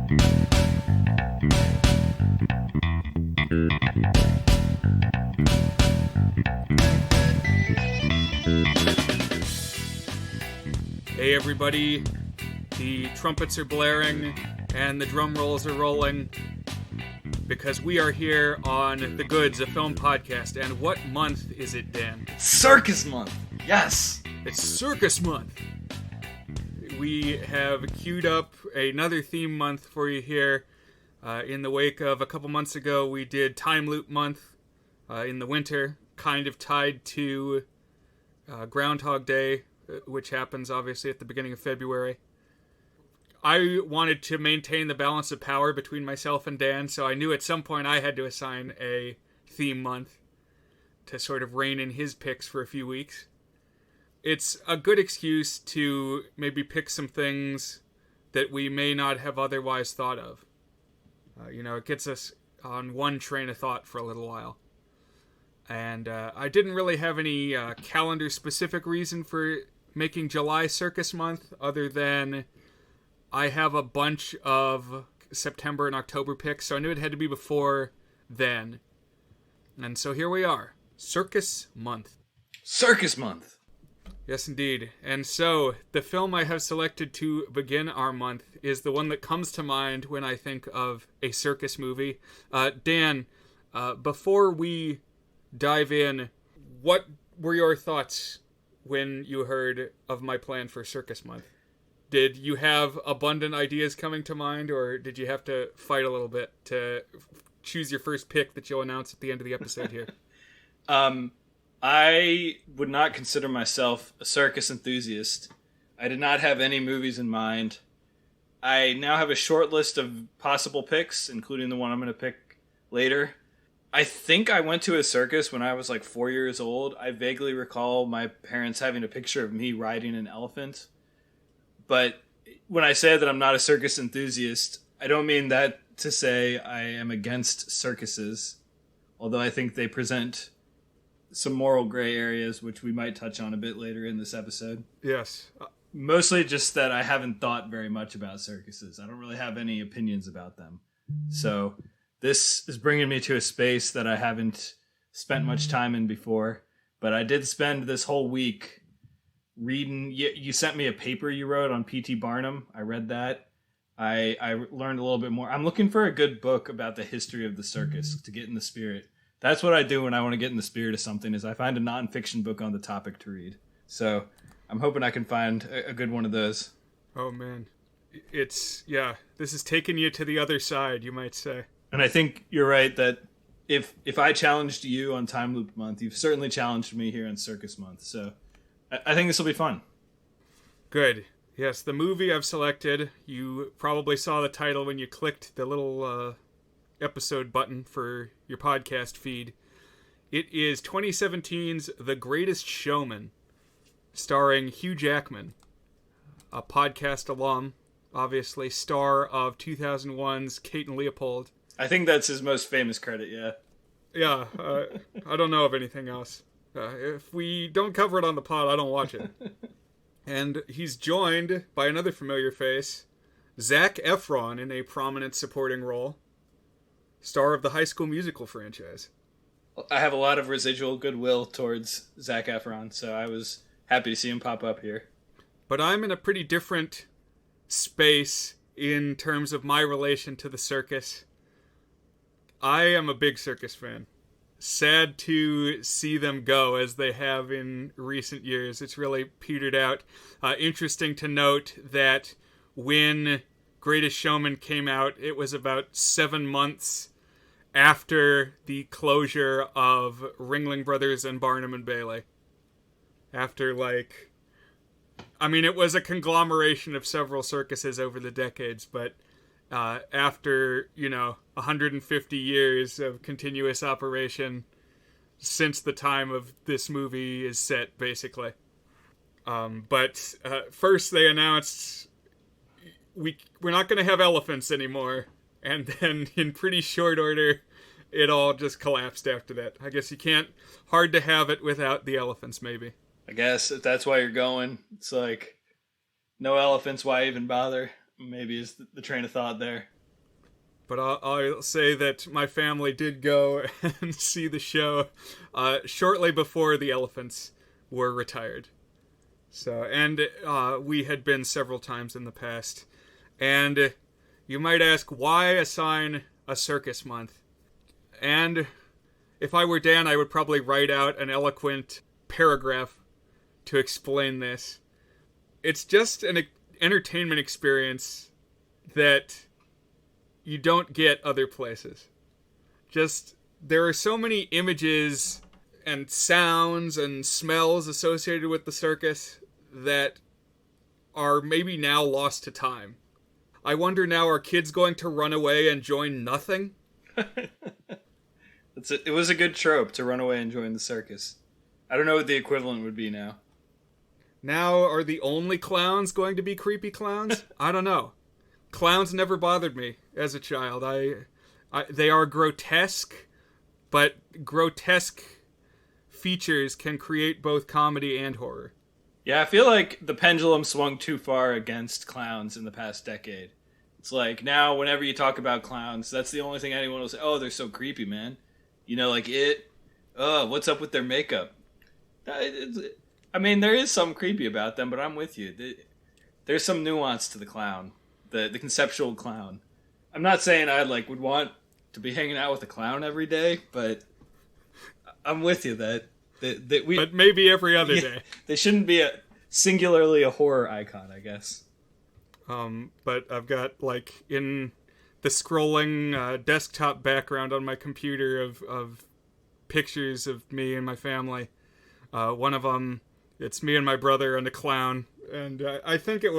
Hey everybody, the trumpets are blaring and the drum rolls are rolling because we are here on The Goods, a film podcast. And what month is it, Dan? Circus Month! Yes! It's Circus Month! We have queued up another theme month for you here. In the wake of a couple months ago, we did Time Loop Month in the winter, kind of tied to Groundhog Day, which happens obviously at the beginning of February. I wanted to maintain the balance of power between myself and Dan, so I knew at some point I had to assign a theme month to sort of rein in his picks for a few weeks. It's a good excuse to maybe pick some things that we may not have otherwise thought of. It gets us on one train of thought for a little while. And I didn't really have any calendar-specific reason for making July Circus Month, other than I have a bunch of September and October picks, so I knew it had to be before then. And so here we are. Circus Month. Circus Month! Yes, indeed. And so, the film I have selected to begin our month is the one that comes to mind when I think of a circus movie. Dan, before we dive in, what were your thoughts when you heard of my plan for Circus Month? Did you have abundant ideas coming to mind, or did you have to fight a little bit to choose your first pick that you'll announce at the end of the episode here? I would not consider myself a circus enthusiast. I did not have any movies in mind. I now have a short list of possible picks, including the one I'm going to pick later. I think I went to a circus when I was like 4 years old. I vaguely recall my parents having a picture of me riding an elephant. But when I say that I'm not a circus enthusiast, I don't mean that to say I am against circuses. Although I think they present some moral gray areas, which we might touch on a bit later in this episode. Yes. Mostly just that I haven't thought very much about circuses. I don't really have any opinions about them. So this is bringing me to a space that I haven't spent much time in before. But I did spend this whole week reading. You sent me a paper you wrote on P.T. Barnum. I read that. I learned a little bit more. I'm looking for a good book about the history of the circus to get in the spirit. That's what I do when I want to get in the spirit of something, is I find a nonfiction book on the topic to read. So I'm hoping I can find a good one of those. Oh, man. This is taking you to the other side, you might say. And I think you're right that if I challenged you on Time Loop Month, you've certainly challenged me here on Circus Month. So I think this will be fun. Good. Yes, the movie I've selected, you probably saw the title when you clicked the little episode button for your podcast feed. It is 2017's The Greatest Showman, starring Hugh Jackman, a podcast alum, obviously, star of 2001's Kate and Leopold. I think that's his most famous credit, yeah. Yeah, I don't know of anything else. If we don't cover it on the pod, I don't watch it. And he's joined by another familiar face, Zac Efron, in a prominent supporting role, star of the High School Musical franchise. I have a lot of residual goodwill towards Zac Efron, so I was happy to see him pop up here. But I'm in a pretty different space in terms of my relation to the circus. I am a big circus fan. Sad to see them go as they have in recent years. It's really petered out. Interesting to note that when Greatest Showman came out, it was about 7 months after the closure of Ringling Brothers and Barnum and Bailey. After, it was a conglomeration of several circuses over the decades, but after, 150 years of continuous operation since the time of this movie is set, basically. But first they announced we're not going to have elephants anymore, and then in pretty short order, it all just collapsed after that. I guess you can't, hard to have it without the elephants, maybe. I guess if that's why you're going, it's like, no elephants, why even bother? Maybe is the train of thought there. But I'll say that my family did go and see the show shortly before the elephants were retired. So, and we had been several times in the past. And you might ask, why assign a circus month? And if I were Dan, I would probably write out an eloquent paragraph to explain this. It's just an entertainment experience that you don't get other places. Just, there are so many images and sounds and smells associated with the circus that are maybe now lost to time. I wonder now, are kids going to run away and join nothing? It was a good trope to run away and join the circus. I don't know what the equivalent would be now. Now, are the only clowns going to be creepy clowns? I don't know. Clowns never bothered me as a child. They are grotesque, but grotesque features can create both comedy and horror. Yeah, I feel like the pendulum swung too far against clowns in the past decade. It's like, now whenever you talk about clowns, that's the only thing anyone will say. Oh, they're so creepy, man. You know, like it. Oh, what's up with their makeup? I mean, there is some creepy about them, but I'm with you. There's some nuance to the clown, the conceptual clown. I'm not saying I would want to be hanging out with a clown every day, but I'm with you that we. But maybe every other day. They shouldn't be singularly a horror icon, I guess. But I've got, in the scrolling desktop background on my computer of pictures of me and my family. One of them, it's me and my brother and a clown. And I think it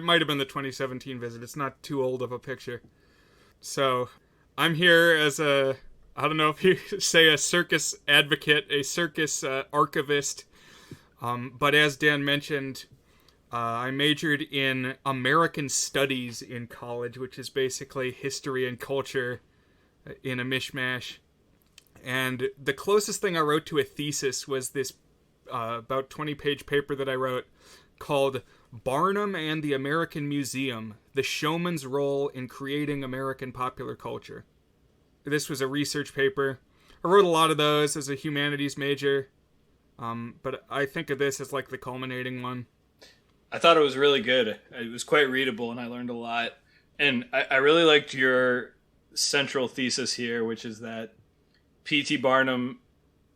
might have been the 2017 visit. It's not too old of a picture. So I'm here as I don't know if you say a circus advocate, a circus archivist. But as Dan mentioned, I majored in American Studies in college, which is basically history and culture in a mishmash. And the closest thing I wrote to a thesis was this about 20-page paper that I wrote called Barnum and the American Museum, the Showman's Role in Creating American Popular Culture. This was a research paper. I wrote a lot of those as a humanities major, but I think of this as the culminating one. I thought it was really good. It was quite readable, and I learned a lot. And I really liked your central thesis here, which is that P.T. Barnum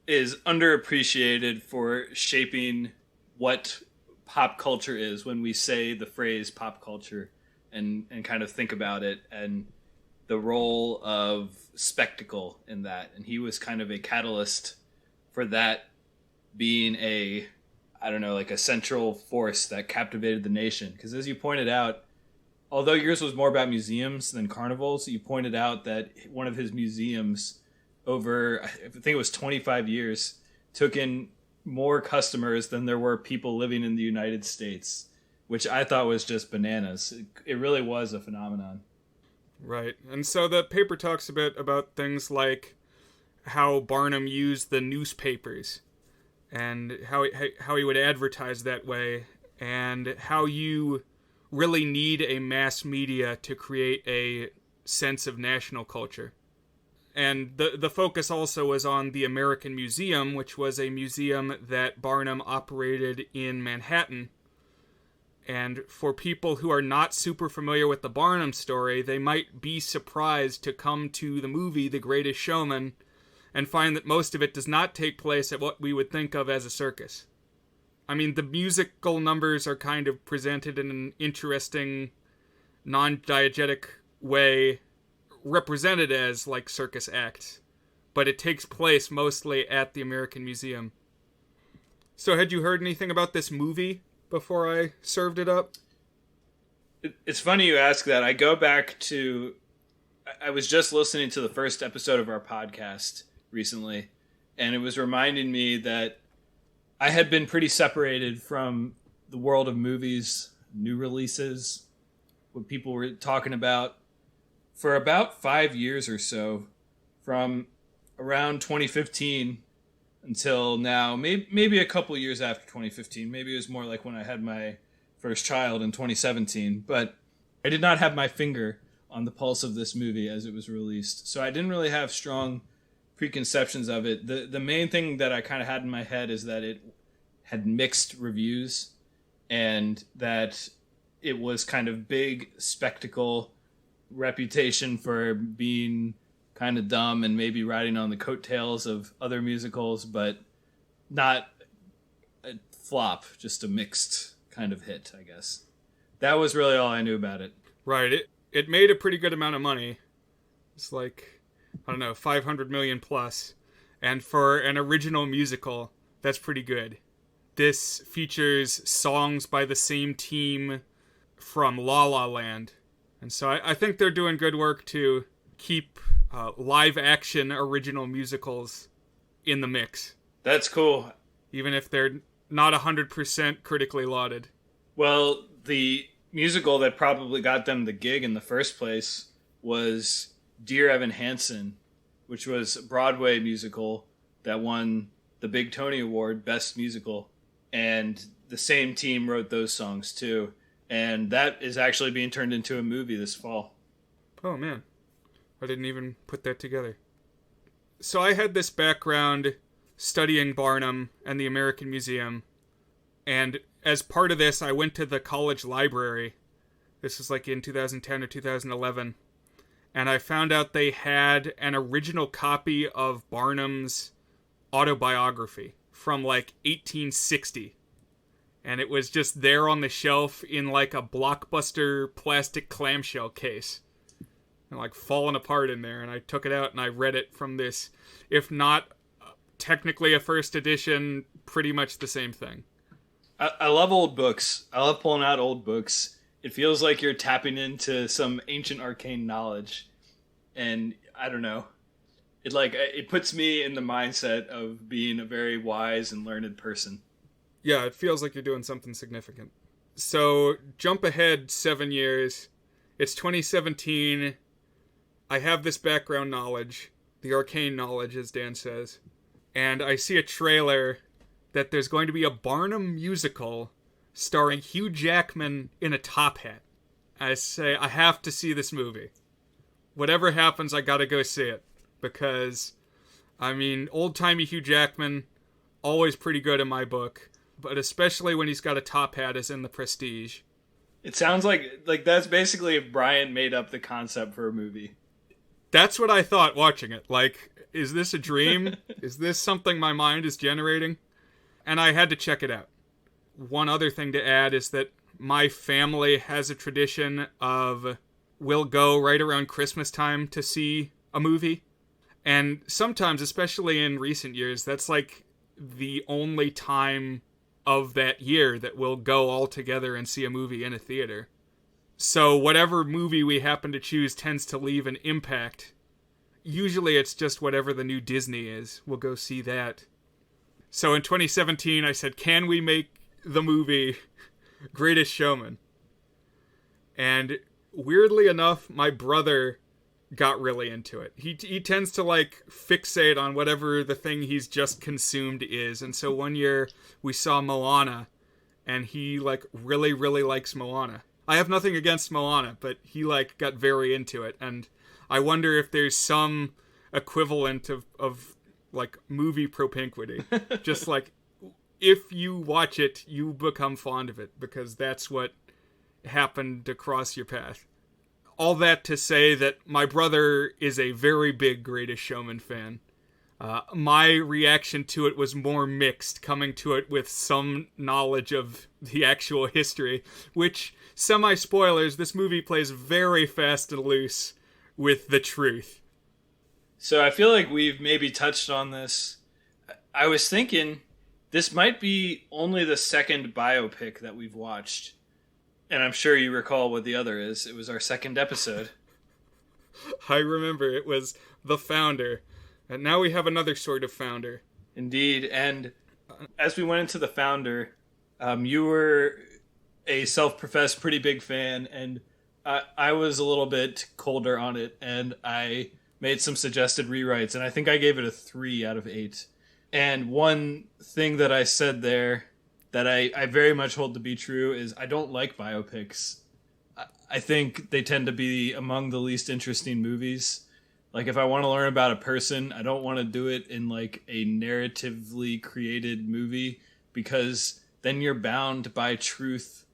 is underappreciated for shaping what pop culture is when we say the phrase pop culture and kind of think about it and the role of spectacle in that. And he was kind of a catalyst for that being a central force that captivated the nation. Because as you pointed out, although yours was more about museums than carnivals, you pointed out that one of his museums over, I think it was 25 years, took in more customers than there were people living in the United States, which I thought was just bananas. It really was a phenomenon. Right. And so the paper talks a bit about things like how Barnum used the newspapers and how he would advertise that way, and how you really need a mass media to create a sense of national culture. And the focus also was on the American Museum, which was a museum that Barnum operated in Manhattan. And for people who are not super familiar with the Barnum story, they might be surprised to come to the movie The Greatest Showman and find that most of it does not take place at what we would think of as a circus. I mean, the musical numbers are kind of presented in an interesting, non-diegetic way, represented as circus acts, but it takes place mostly at the American Museum. So had you heard anything about this movie before I served it up? It's funny you ask that. I go back to, I was just listening to the first episode of our podcast recently, and it was reminding me that I had been pretty separated from the world of movies, new releases, what people were talking about, for about 5 years or so, from around 2015 until now, maybe a couple years after 2015. Maybe it was more like when I had my first child in 2017. But I did not have my finger on the pulse of this movie as it was released. So I didn't really have strong preconceptions of it. The main thing that I kind of had in my head is that it had mixed reviews and that it was kind of big spectacle, reputation for being kind of dumb and maybe riding on the coattails of other musicals, but not a flop, just a mixed kind of hit, I guess. That was really all I knew about it. Right. It made a pretty good amount of money. It's like, I don't know, 500 million plus. And for an original musical, that's pretty good. This features songs by the same team from La La Land. And so I think they're doing good work to keep live action original musicals in the mix. That's cool. Even if they're not 100% critically lauded. Well, the musical that probably got them the gig in the first place was Dear Evan Hansen, which was a Broadway musical that won the Big Tony Award, Best Musical. And the same team wrote those songs too. And that is actually being turned into a movie this fall. Oh, man. I didn't even put that together. So I had this background studying Barnum and the American Museum. And as part of this, I went to the college library. This was like in 2010 or 2011. And I found out they had an original copy of Barnum's autobiography from like 1860. And it was just there on the shelf in like a blockbuster plastic clamshell case. And like falling apart in there. And I took it out and I read it from this, if not technically a first edition, pretty much the same thing. I love old books. I love pulling out old books. It feels like you're tapping into some ancient arcane knowledge. And I don't know. It puts me in the mindset of being a very wise and learned person. Yeah, it feels like you're doing something significant. So, jump ahead 7 years. It's 2017. I have this background knowledge, the arcane knowledge, as Dan says. And I see a trailer that there's going to be a Barnum musical starring Hugh Jackman in a top hat. I say, I have to see this movie. Whatever happens, I gotta go see it. Because, I mean, old-timey Hugh Jackman, always pretty good in my book. But especially when he's got a top hat as in The Prestige. It sounds like that's basically if Brian made up the concept for a movie. That's what I thought watching it. Like, is this a dream? Is this something my mind is generating? And I had to check it out. One other thing to add is that my family has a tradition of we'll go right around Christmas time to see a movie. And sometimes, especially in recent years, that's like the only time of that year that we'll go all together and see a movie in a theater. So whatever movie we happen to choose tends to leave an impact. Usually it's just whatever the new Disney is. We'll go see that. So in 2017, I said, can we make the movie Greatest Showman? And weirdly enough, my brother got really into it. He tends to like fixate on whatever the thing he's just consumed is. And so one year we saw Moana, and he like really, really likes Moana. I have nothing against Moana, but he like got very into it. And I wonder if there's some equivalent of like movie propinquity. Just like if you watch it, you become fond of it because that's what happened to cross your path. All that to say that my brother is a very big Greatest Showman fan. My reaction to it was more mixed, coming to it with some knowledge of the actual history, which, semi-spoilers, this movie plays very fast and loose with the truth. So I feel like we've maybe touched on this. I was thinking this might be only the second biopic that we've watched. And I'm sure you recall what the other is. It was our second episode. I remember. It was The Founder. And now we have another sort of founder. Indeed. And as we went into The Founder, you were a self-professed pretty big fan. And I was a little bit colder on it. And I made some suggested rewrites. And I think I gave it a 3 out of 8. And one thing that I said there that I very much hold to be true is I don't like biopics. I think they tend to be among the least interesting movies. Like, if I want to learn about a person, I don't want to do it in like a narratively created movie, because then you're bound by truth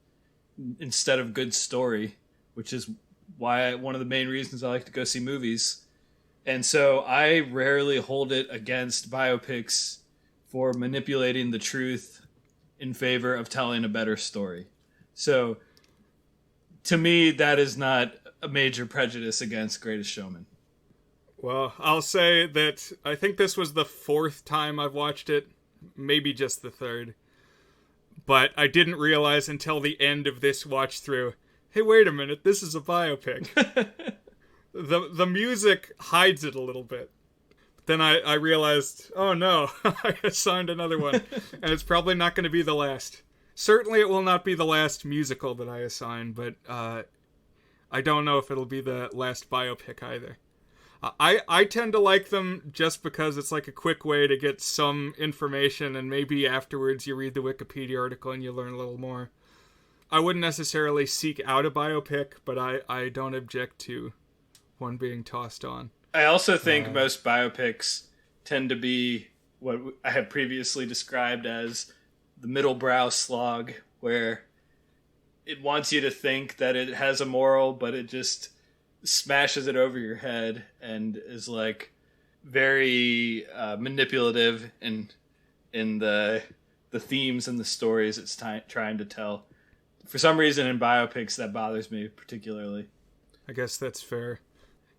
instead of good story, which is one of the main reasons I like to go see movies. And so I rarely hold it against biopics for manipulating the truth in favor of telling a better story. So to me, that is not a major prejudice against Greatest Showman. Well, I'll say that I think this was the 4th time I've watched it, maybe just the 3rd. But I didn't realize until the end of this watch through, hey, wait a minute, this is a biopic. The music hides it a little bit. Then I realized, oh no, I assigned another one, and it's probably not going to be the last. Certainly it will not be the last musical that I assign, but I don't know if it'll be the last biopic either. I tend to like them just because it's like a quick way to get some information, and maybe afterwards you read the Wikipedia article and you learn a little more. I wouldn't necessarily seek out a biopic, but I don't object to one being tossed on. I also think most biopics tend to be what I have previously described as the middle brow slog, where it wants you to think that it has a moral, but it just smashes it over your head and is like very manipulative in the themes and the stories it's trying to tell. For some reason in biopics that bothers me particularly. I guess that's fair.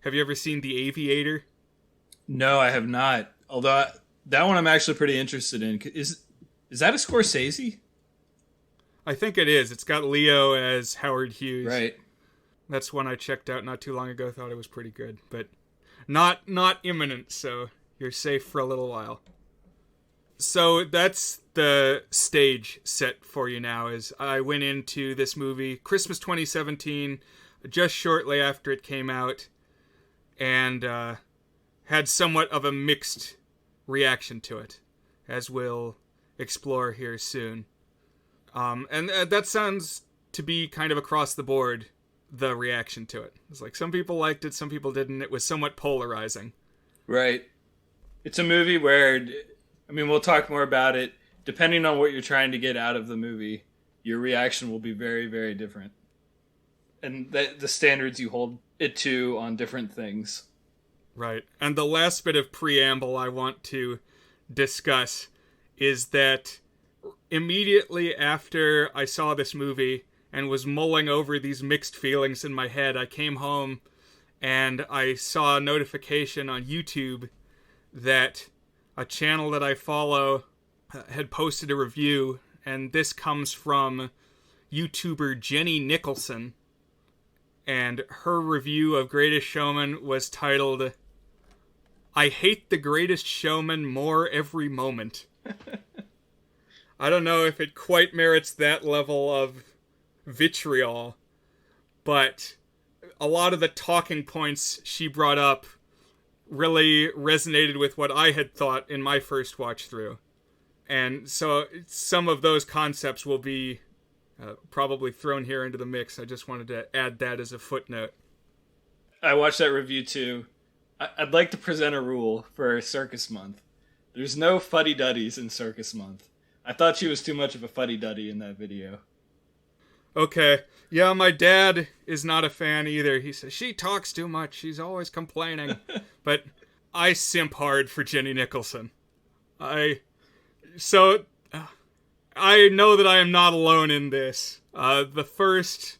Have you ever seen The Aviator? No, I have not. Although that one I'm actually pretty interested in. Is that a Scorsese? I think it is. It's got Leo as Howard Hughes. Right. That's one I checked out not too long ago. Thought it was pretty good, but not imminent, so you're safe for a little while. So that's the stage set for you now. As I went into this movie, Christmas 2017, just shortly after it came out, and had somewhat of a mixed reaction to it, as we'll explore here soon. And that sounds to be kind of across the board, the reaction to it. It's like some people liked it, some people didn't. It was somewhat polarizing. Right. It's a movie where, I mean, we'll talk more about it. Depending on what you're trying to get out of the movie, your reaction will be very, very different. And the standards you hold it to on different things. Right. And the last bit of preamble I want to discuss is that immediately after I saw this movie and was mulling over these mixed feelings in my head, I came home and I saw a notification on YouTube that a channel that I follow had posted a review, and this comes from YouTuber Jenny Nicholson, and her review of Greatest Showman was titled, "I hate the Greatest Showman more every moment." I don't know if it quite merits that level of vitriol, but a lot of the talking points she brought up really resonated with what I had thought in my first watch through. And so some of those concepts will be probably thrown here into the mix. I just wanted to add that as a footnote. I watched that review too. I'd like to present a rule for Circus Month. There's no fuddy-duddies in Circus Month. I thought she was too much of a fuddy-duddy in that video. Okay. Yeah, my dad is not a fan either. He says, she talks too much. She's always complaining. But I simp hard for Jenny Nicholson. I know that I am not alone in this. The first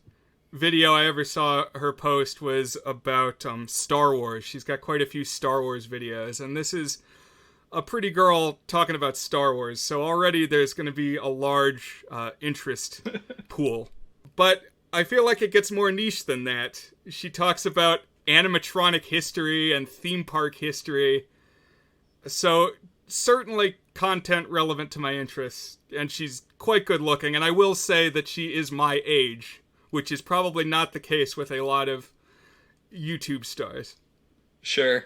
video I ever saw her post was about Star Wars. She's got quite a few Star Wars videos, and this is a pretty girl talking about Star Wars, so already there's going to be a large interest pool. But I feel like it gets more niche than that. She talks about animatronic history and theme park history, so certainly content relevant to my interests, and she's quite good looking, and I will say that she is my age, which is probably not the case with a lot of YouTube stars. Sure.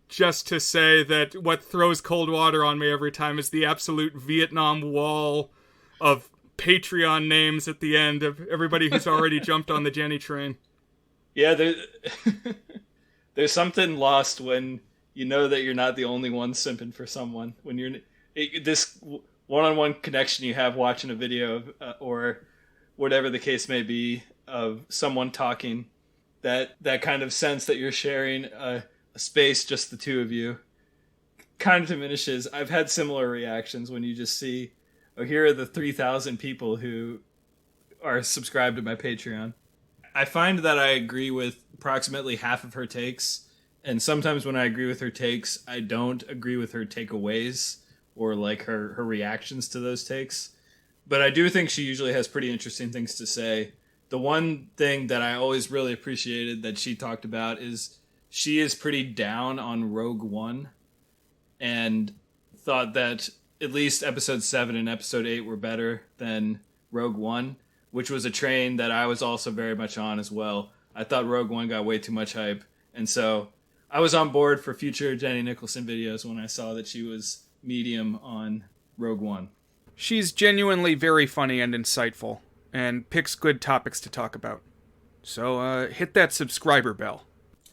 Just to say that what throws cold water on me every time is the absolute Vietnam Wall of Patreon names at the end of everybody who's already jumped on the Jenny train. Yeah, there's something lost when you know that you're not the only one simping for someone. When this one-on-one connection you have watching a video of, or whatever the case may be, of someone talking, that kind of sense that you're sharing a space, just the two of you, kind of diminishes. I've had similar reactions when you just see, oh, here are the 3,000 people who are subscribed to my Patreon. I find that I agree with approximately half of her takes, and sometimes when I agree with her takes, I don't agree with her takeaways or like her reactions to those takes. But I do think she usually has pretty interesting things to say. The one thing that I always really appreciated that she talked about is she is pretty down on Rogue One and thought that at least episode 7 and episode 8 were better than Rogue One, which was a train that I was also very much on as well. I thought Rogue One got way too much hype, and so I was on board for future Jenny Nicholson videos when I saw that she was medium on Rogue One. She's genuinely very funny and insightful, and picks good topics to talk about. So hit that subscriber bell.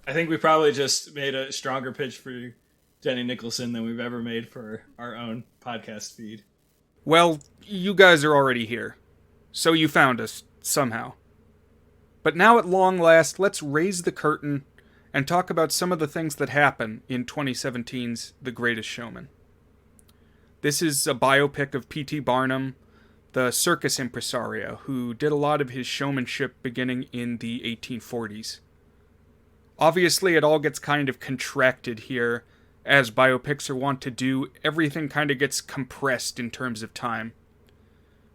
I think we probably just made a stronger pitch for Jenny Nicholson than we've ever made for our own podcast feed. Well, you guys are already here, so you found us somehow. But now at long last, let's raise the curtain and talk about some of the things that happen in 2017's The Greatest Showman. This is a biopic of P.T. Barnum, the circus impresario who did a lot of his showmanship beginning in the 1840s. Obviously, it all gets kind of contracted here. As biopics are wont to do, everything kind of gets compressed in terms of time.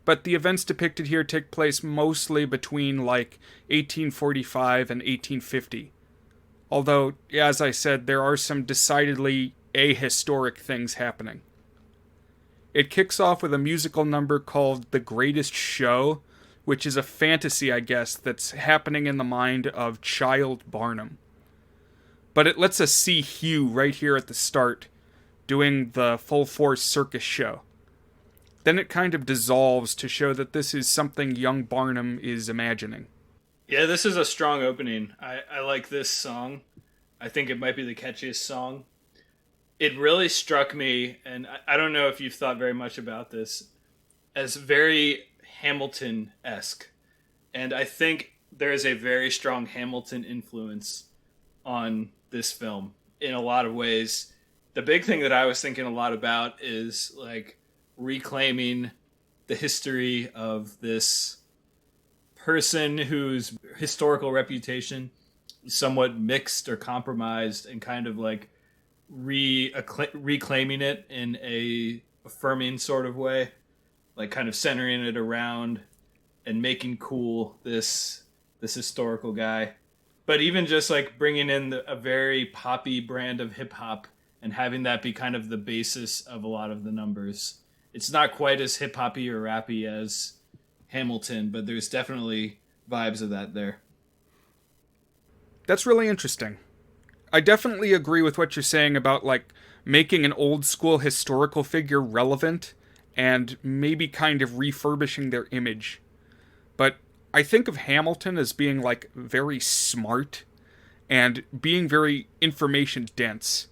But the events depicted here take place mostly between, 1845 and 1850. Although, as I said, there are some decidedly ahistoric things happening. It kicks off with a musical number called The Greatest Show, which is a fantasy, I guess, that's happening in the mind of child Barnum. But it lets us see Hugh right here at the start, doing the full-force circus show. Then it kind of dissolves to show that this is something young Barnum is imagining. Yeah, this is a strong opening. I like this song. I think it might be the catchiest song. It really struck me, and I don't know if you've thought very much about this, as very Hamilton-esque. And I think there is a very strong Hamilton influence on this film in a lot of ways. The big thing that I was thinking a lot about is reclaiming the history of this person whose historical reputation is somewhat mixed or compromised, and kind of reclaiming it in a affirming sort of way, kind of centering it around and making cool this historical guy. But even just bringing in a very poppy brand of hip hop and having that be kind of the basis of a lot of the numbers. It's not quite as hip hoppy or rappy as Hamilton, but there's definitely vibes of that there. That's really interesting. I definitely agree with what you're saying about making an old school historical figure relevant and maybe kind of refurbishing their image. But I think of Hamilton as being very smart and being very information dense.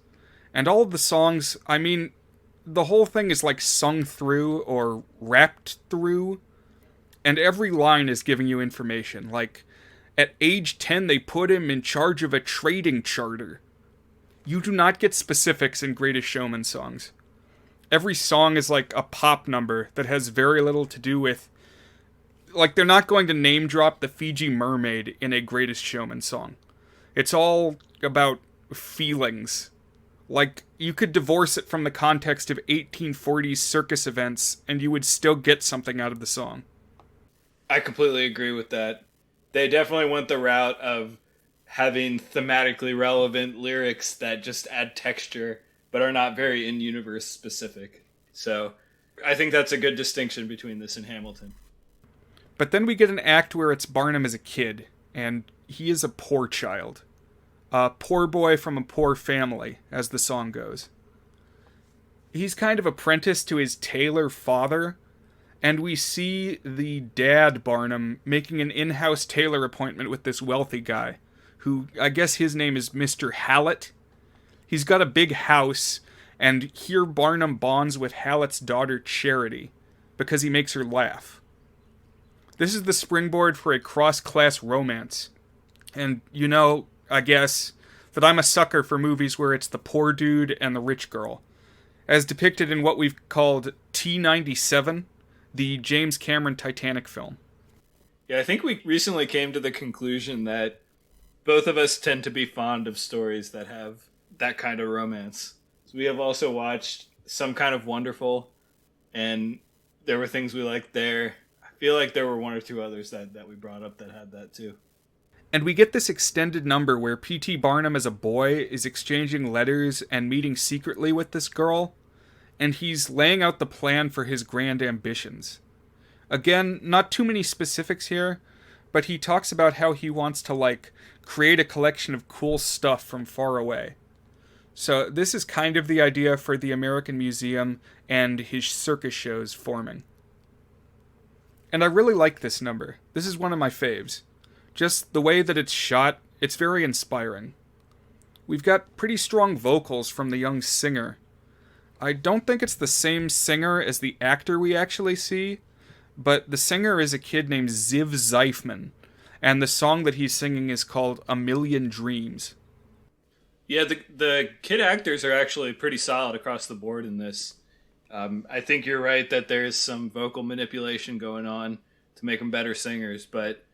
And all of the songs, the whole thing is sung through or rapped through, and every line is giving you information. At age 10, they put him in charge of a trading charter. You do not get specifics in Greatest Showman songs. Every song is a pop number that has very little to do with... they're not going to name drop the Fiji Mermaid in a Greatest Showman song. It's all about feelings. You could divorce it from the context of 1840s circus events, and you would still get something out of the song. I completely agree with that. They definitely went the route of having thematically relevant lyrics that just add texture, but are not very in-universe specific. So, I think that's a good distinction between this and Hamilton. But then we get an act where it's Barnum as a kid, and he is a poor child. A poor boy from a poor family, as the song goes. He's kind of apprenticed to his tailor father, And we see the dad, Barnum, making an in-house tailor appointment with this wealthy guy, who, I guess his name is Mr. Hallett. He's got a big house, and here Barnum bonds with Hallett's daughter, Charity, because he makes her laugh. This is the springboard for a cross-class romance. And you know, I guess, that I'm a sucker for movies where it's the poor dude and the rich girl, as depicted in what we've called T-97, the James Cameron Titanic film. Yeah, I think we recently came to the conclusion that both of us tend to be fond of stories that have that kind of romance. So we have also watched Some Kind of Wonderful, and there were things we liked there. I feel like there were one or two others that we brought up that had that too. And we get this extended number where P.T. Barnum as a boy is exchanging letters and meeting secretly with this girl, and he's laying out the plan for his grand ambitions. Again, not too many specifics here, but he talks about how he wants to, create a collection of cool stuff from far away. So this is kind of the idea for the American Museum and his circus shows forming. And I really like this number. This is one of my faves. Just the way that it's shot, it's very inspiring. We've got pretty strong vocals from the young singer. I don't think it's the same singer as the actor we actually see, but the singer is a kid named Ziv Zeifman, and the song that he's singing is called A Million Dreams. Yeah, the kid actors are actually pretty solid across the board in this. I think you're right that there's some vocal manipulation going on to make them better singers, but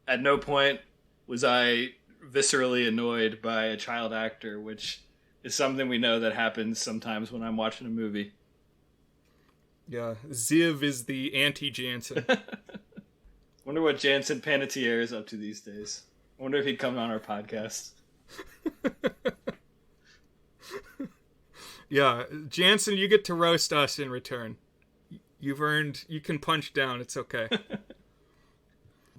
at no point was I viscerally annoyed by a child actor, which is something we know that happens sometimes when I'm watching a movie. Yeah, Ziv is the anti-Jansen. Wonder what Jansen Panettiere is up to these days. I wonder if he'd come on our podcast. Yeah, Jansen, you get to roast us in return. You can punch down, it's okay.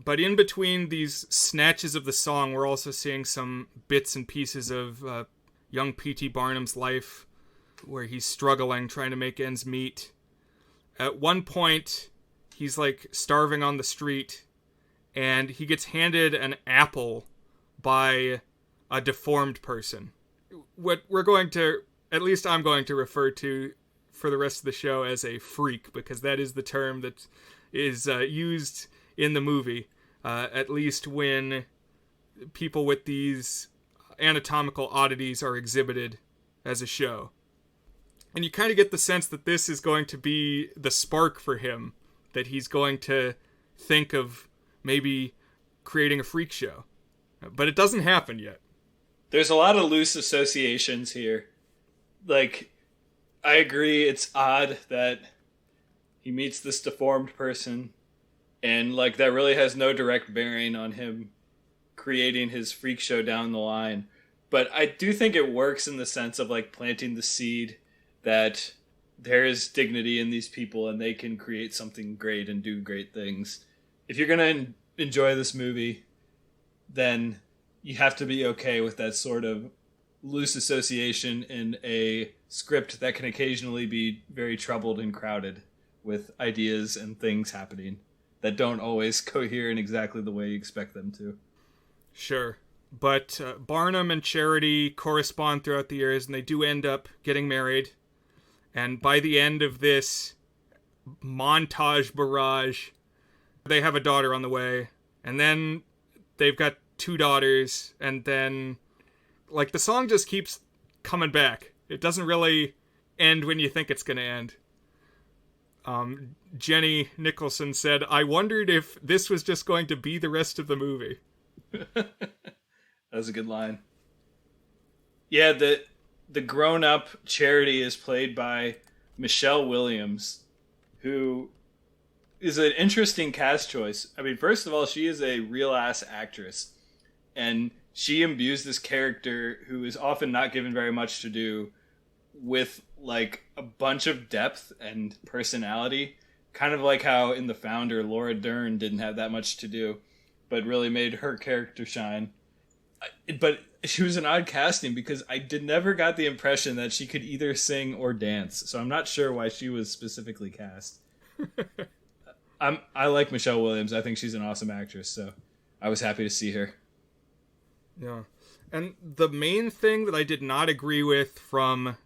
But in between these snatches of the song, we're also seeing some bits and pieces of young P.T. Barnum's life, where he's struggling, trying to make ends meet. At one point, he's starving on the street, and he gets handed an apple by a deformed person. What we're going to, at least I'm going to refer to for the rest of the show as a freak, because that is the term that is used in the movie, at least when people with these anatomical oddities are exhibited as a show. And you kind of get the sense that this is going to be the spark for him, that he's going to think of maybe creating a freak show. But it doesn't happen yet. There's a lot of loose associations here. I agree, it's odd that he meets this deformed person, and that really has no direct bearing on him creating his freak show down the line. But I do think it works in the sense of planting the seed that there is dignity in these people and they can create something great and do great things. If you're going to enjoy this movie, then you have to be okay with that sort of loose association in a script that can occasionally be very troubled and crowded with ideas and things happening that don't always cohere in exactly the way you expect them to. Sure. But Barnum and Charity correspond throughout the years, and they do end up getting married. And by the end of this montage barrage, they have a daughter on the way. And then they've got 2 daughters. And then, the song just keeps coming back. It doesn't really end when you think it's going to end. Jenny Nicholson said, "I wondered if this was just going to be the rest of the movie." That was a good line. Yeah, the grown-up Charity is played by Michelle Williams, who is an interesting cast choice. I mean, first of all, she is a real-ass actress, and she imbues this character, who is often not given very much to do, with a bunch of depth and personality, kind of like how in The Founder, Laura Dern didn't have that much to do, but really made her character shine. But she was an odd casting because I never got the impression that she could either sing or dance, so I'm not sure why she was specifically cast. I like Michelle Williams. I think she's an awesome actress, so I was happy to see her. Yeah. And the main thing that I did not agree with from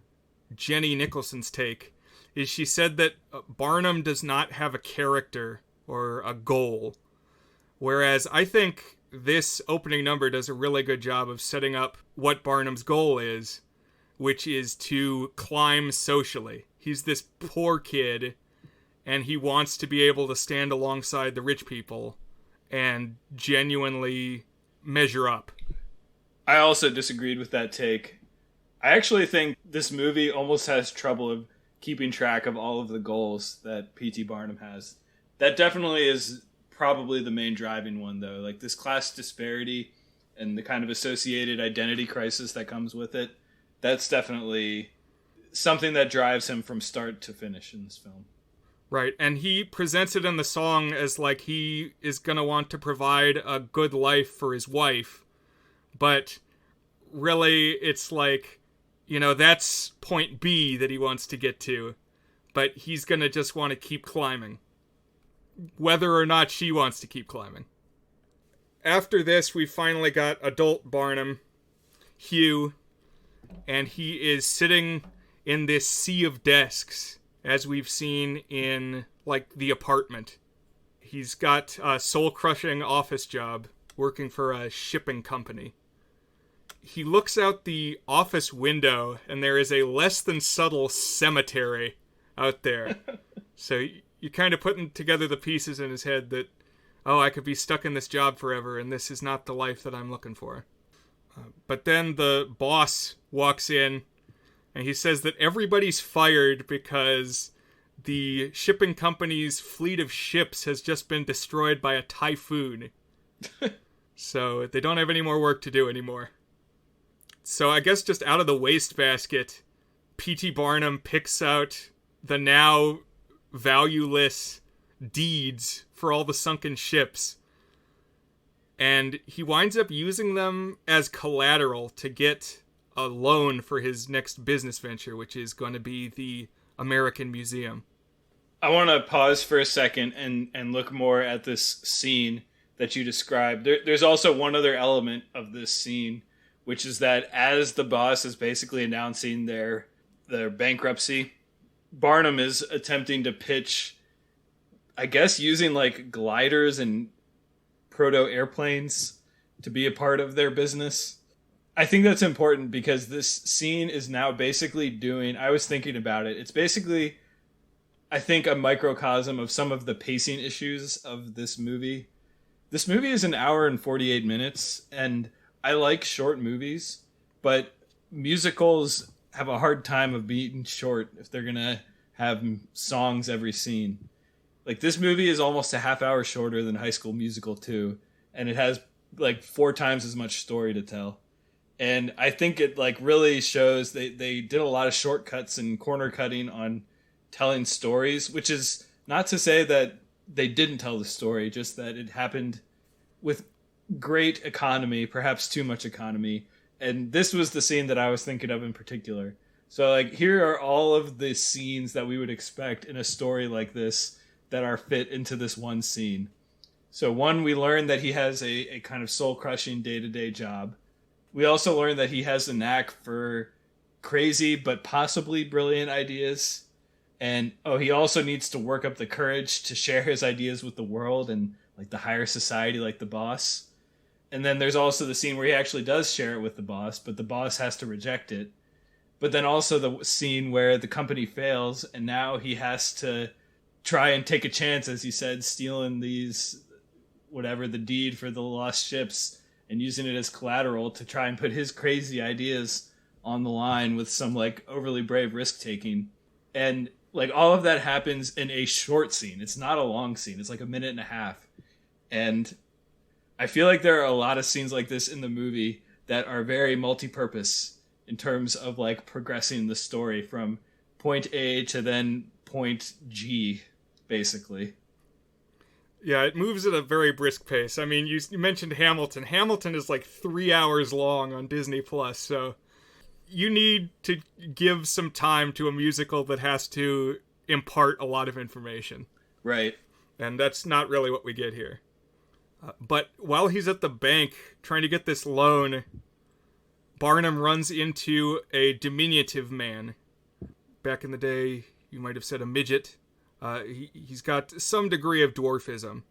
Jenny Nicholson's take is she said that Barnum does not have a character or a goal. Whereas I think this opening number does a really good job of setting up what Barnum's goal is, which is to climb socially. He's this poor kid, and he wants to be able to stand alongside the rich people and genuinely measure up. I also disagreed with that take. I actually think this movie almost has trouble of keeping track of all of the goals that P.T. Barnum has. That definitely is probably the main driving one, though. Like, this class disparity and the kind of associated identity crisis that comes with it, that's definitely something that drives him from start to finish in this film. Right, and he presents it in the song as like he is going to want to provide a good life for his wife, but really it's like, you know, that's point B that he wants to get to, but he's going to just want to keep climbing, whether or not she wants to keep climbing. After this, we finally got adult Barnum, Hugh, and he is sitting in this sea of desks, as we've seen in, like, The Apartment. He's got a soul-crushing office job working for a shipping company. He looks out the office window, and there is a less than subtle cemetery out there. So you're kind of putting together the pieces in his head that, oh, I could be stuck in this job forever, and this is not the life that I'm looking for. But then the boss walks in, and he says that everybody's fired because the shipping company's fleet of ships has just been destroyed by a typhoon. So they don't have any more work to do anymore. So I guess just out of the wastebasket, P.T. Barnum picks out the now valueless deeds for all the sunken ships. And he winds up using them as collateral to get a loan for his next business venture, which is going to be the American Museum. I want to pause for a second and look more at this scene that you described. There's also one other element of this scene, which is that as the boss is basically announcing their bankruptcy, Barnum is attempting to pitch, I guess, using like gliders and proto-airplanes to be a part of their business. I think that's important because this scene is now basically doing, I was thinking about it, it's basically, I think, a microcosm of some of the pacing issues of this movie. This movie is an hour and 48 minutes, and I like short movies, but musicals have a hard time of being short if they're going to have songs every scene. Like, this movie is almost a half hour shorter than High School Musical 2, and it has like 4 times as much story to tell. And I think it like really shows they did a lot of shortcuts and corner cutting on telling stories, which is not to say that they didn't tell the story, just that it happened with great economy, perhaps too much economy. And this was the scene that I was thinking of in particular. So like, here are all of the scenes that we would expect in a story like this that are fit into this one scene. So one, we learn that he has a kind of soul-crushing day-to-day job. We also learn that he has a knack for crazy but possibly brilliant ideas. And he also needs to work up the courage to share his ideas with the world and like the higher society, like the boss. And then there's also the scene where he actually does share it with the boss, but the boss has to reject it. But then also the scene where the company fails and now he has to try and take a chance, as he said, stealing these, whatever, the deed for the lost ships, and using it as collateral to try and put his crazy ideas on the line with some like overly brave risk taking. And like all of that happens in a short scene. It's not a long scene. It's like a minute and a half. And I feel like there are a lot of scenes like this in the movie that are very multi-purpose in terms of like progressing the story from point A to then point G, basically. Yeah, it moves at a very brisk pace. I mean, you mentioned Hamilton. Hamilton is like 3 hours long on Disney Plus, so you need to give some time to a musical that has to impart a lot of information. Right. And that's not really what we get here. But while he's at the bank trying to get this loan, Barnum runs into a diminutive man. Back in the day, you might have said a midget. He's got some degree of dwarfism.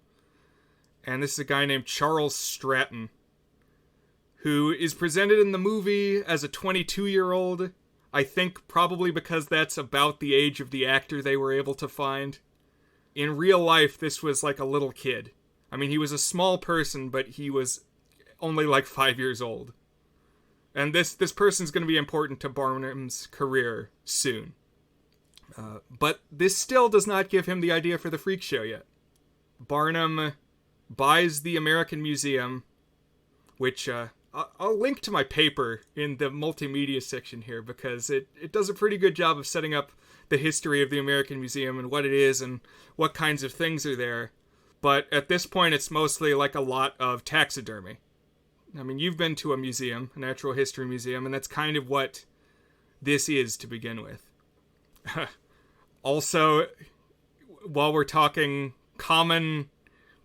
And this is a guy named Charles Stratton, who is presented in the movie as a 22-year-old. I think probably because that's about the age of the actor they were able to find. In real life, this was like a little kid. I mean, he was a small person, but he was only like 5 years old. And this person's going to be important to Barnum's career soon. But this still does not give him the idea for the freak show yet. Barnum buys the American Museum, which I'll link to my paper in the multimedia section here, because it does a pretty good job of setting up the history of the American Museum and what it is and what kinds of things are there. But at this point, it's mostly like a lot of taxidermy. I mean, you've been to a museum, a natural history museum, and that's kind of what this is to begin with. Also, while we're talking common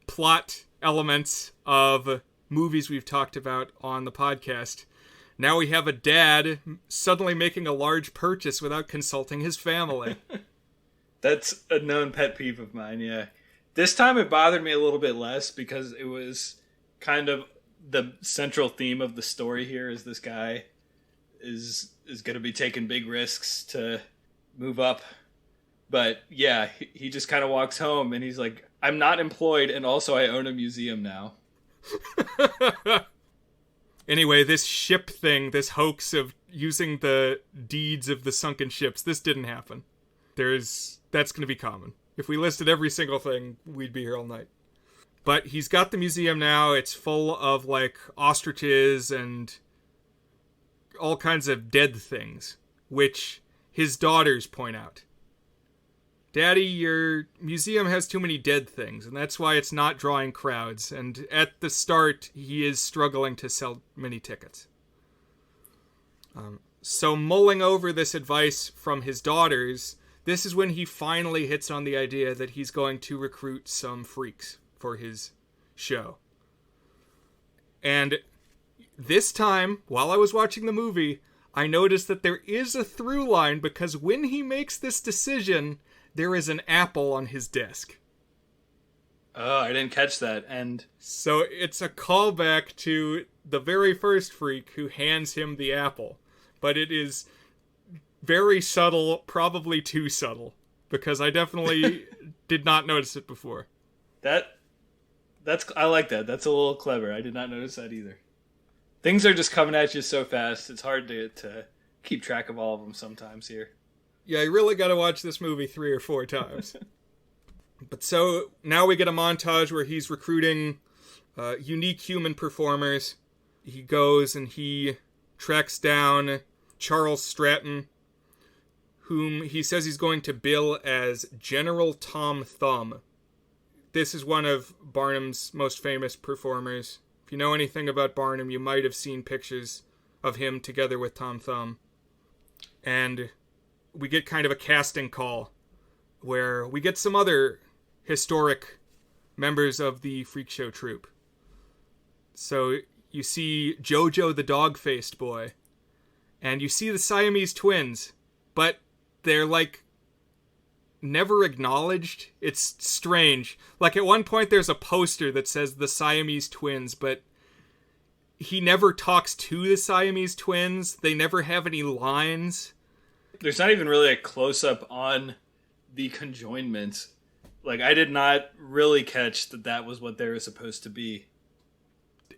plot elements of movies we've talked about on the podcast, now we have a dad suddenly making a large purchase without consulting his family. That's a known pet peeve of mine, yeah. This time it bothered me a little bit less because it was kind of the central theme of the story here is this guy is going to be taking big risks to move up. But yeah, he just kind of walks home and he's like, I'm not employed and also I own a museum now. Anyway, this ship thing, this hoax of using the deeds of the sunken ships, this didn't happen. That's going to be common. If we listed every single thing, we'd be here all night. But he's got the museum now. It's full of, like, ostriches and all kinds of dead things, which his daughters point out. Daddy, your museum has too many dead things, and that's why it's not drawing crowds. And at the start, he is struggling to sell many tickets. So mulling over this advice from his daughters, this is when he finally hits on the idea that he's going to recruit some freaks for his show. And this time, while I was watching the movie, I noticed that there is a through line, because when he makes this decision, there is an apple on his desk. Oh, I didn't catch that. And so it's a callback to the very first freak who hands him the apple. But it is very subtle, probably too subtle, because I definitely did not notice it before. I like that. That's a little clever. I did not notice that either. Things are just coming at you so fast. It's hard to keep track of all of them sometimes here. Yeah, you really got to watch this movie 3 or 4 times. But so now we get a montage where he's recruiting unique human performers. He goes and he tracks down Charles Stratton, whom he says he's going to bill as General Tom Thumb. This is one of Barnum's most famous performers. If you know anything about Barnum, you might have seen pictures of him together with Tom Thumb. And we get kind of a casting call where we get some other historic members of the freak show troupe. So you see Jojo the dog-faced boy, and you see the Siamese twins, but they're like never acknowledged. It's strange. Like at one point there's a poster that says the Siamese twins, but he never talks to the Siamese twins. They never have any lines. There's not even really a close-up on the conjoinment. Like, I did not really catch that was what they were supposed to be.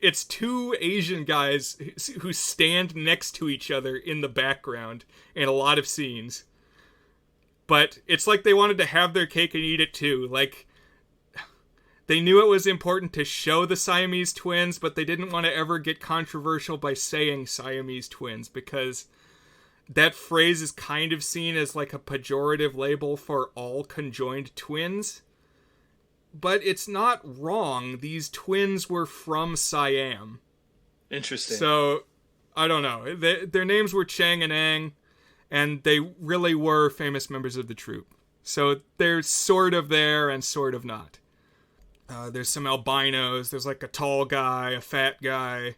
It's 2 Asian guys who stand next to each other in the background in a lot of scenes. But it's like they wanted to have their cake and eat it too. Like, they knew it was important to show the Siamese twins, but they didn't want to ever get controversial by saying Siamese twins, because that phrase is kind of seen as like a pejorative label for all conjoined twins. But it's not wrong. These twins were from Siam. Interesting. So, I don't know. Their names were Chang and Ang, and they really were famous members of the troupe. So they're sort of there and sort of not. There's some albinos. There's like a tall guy, a fat guy.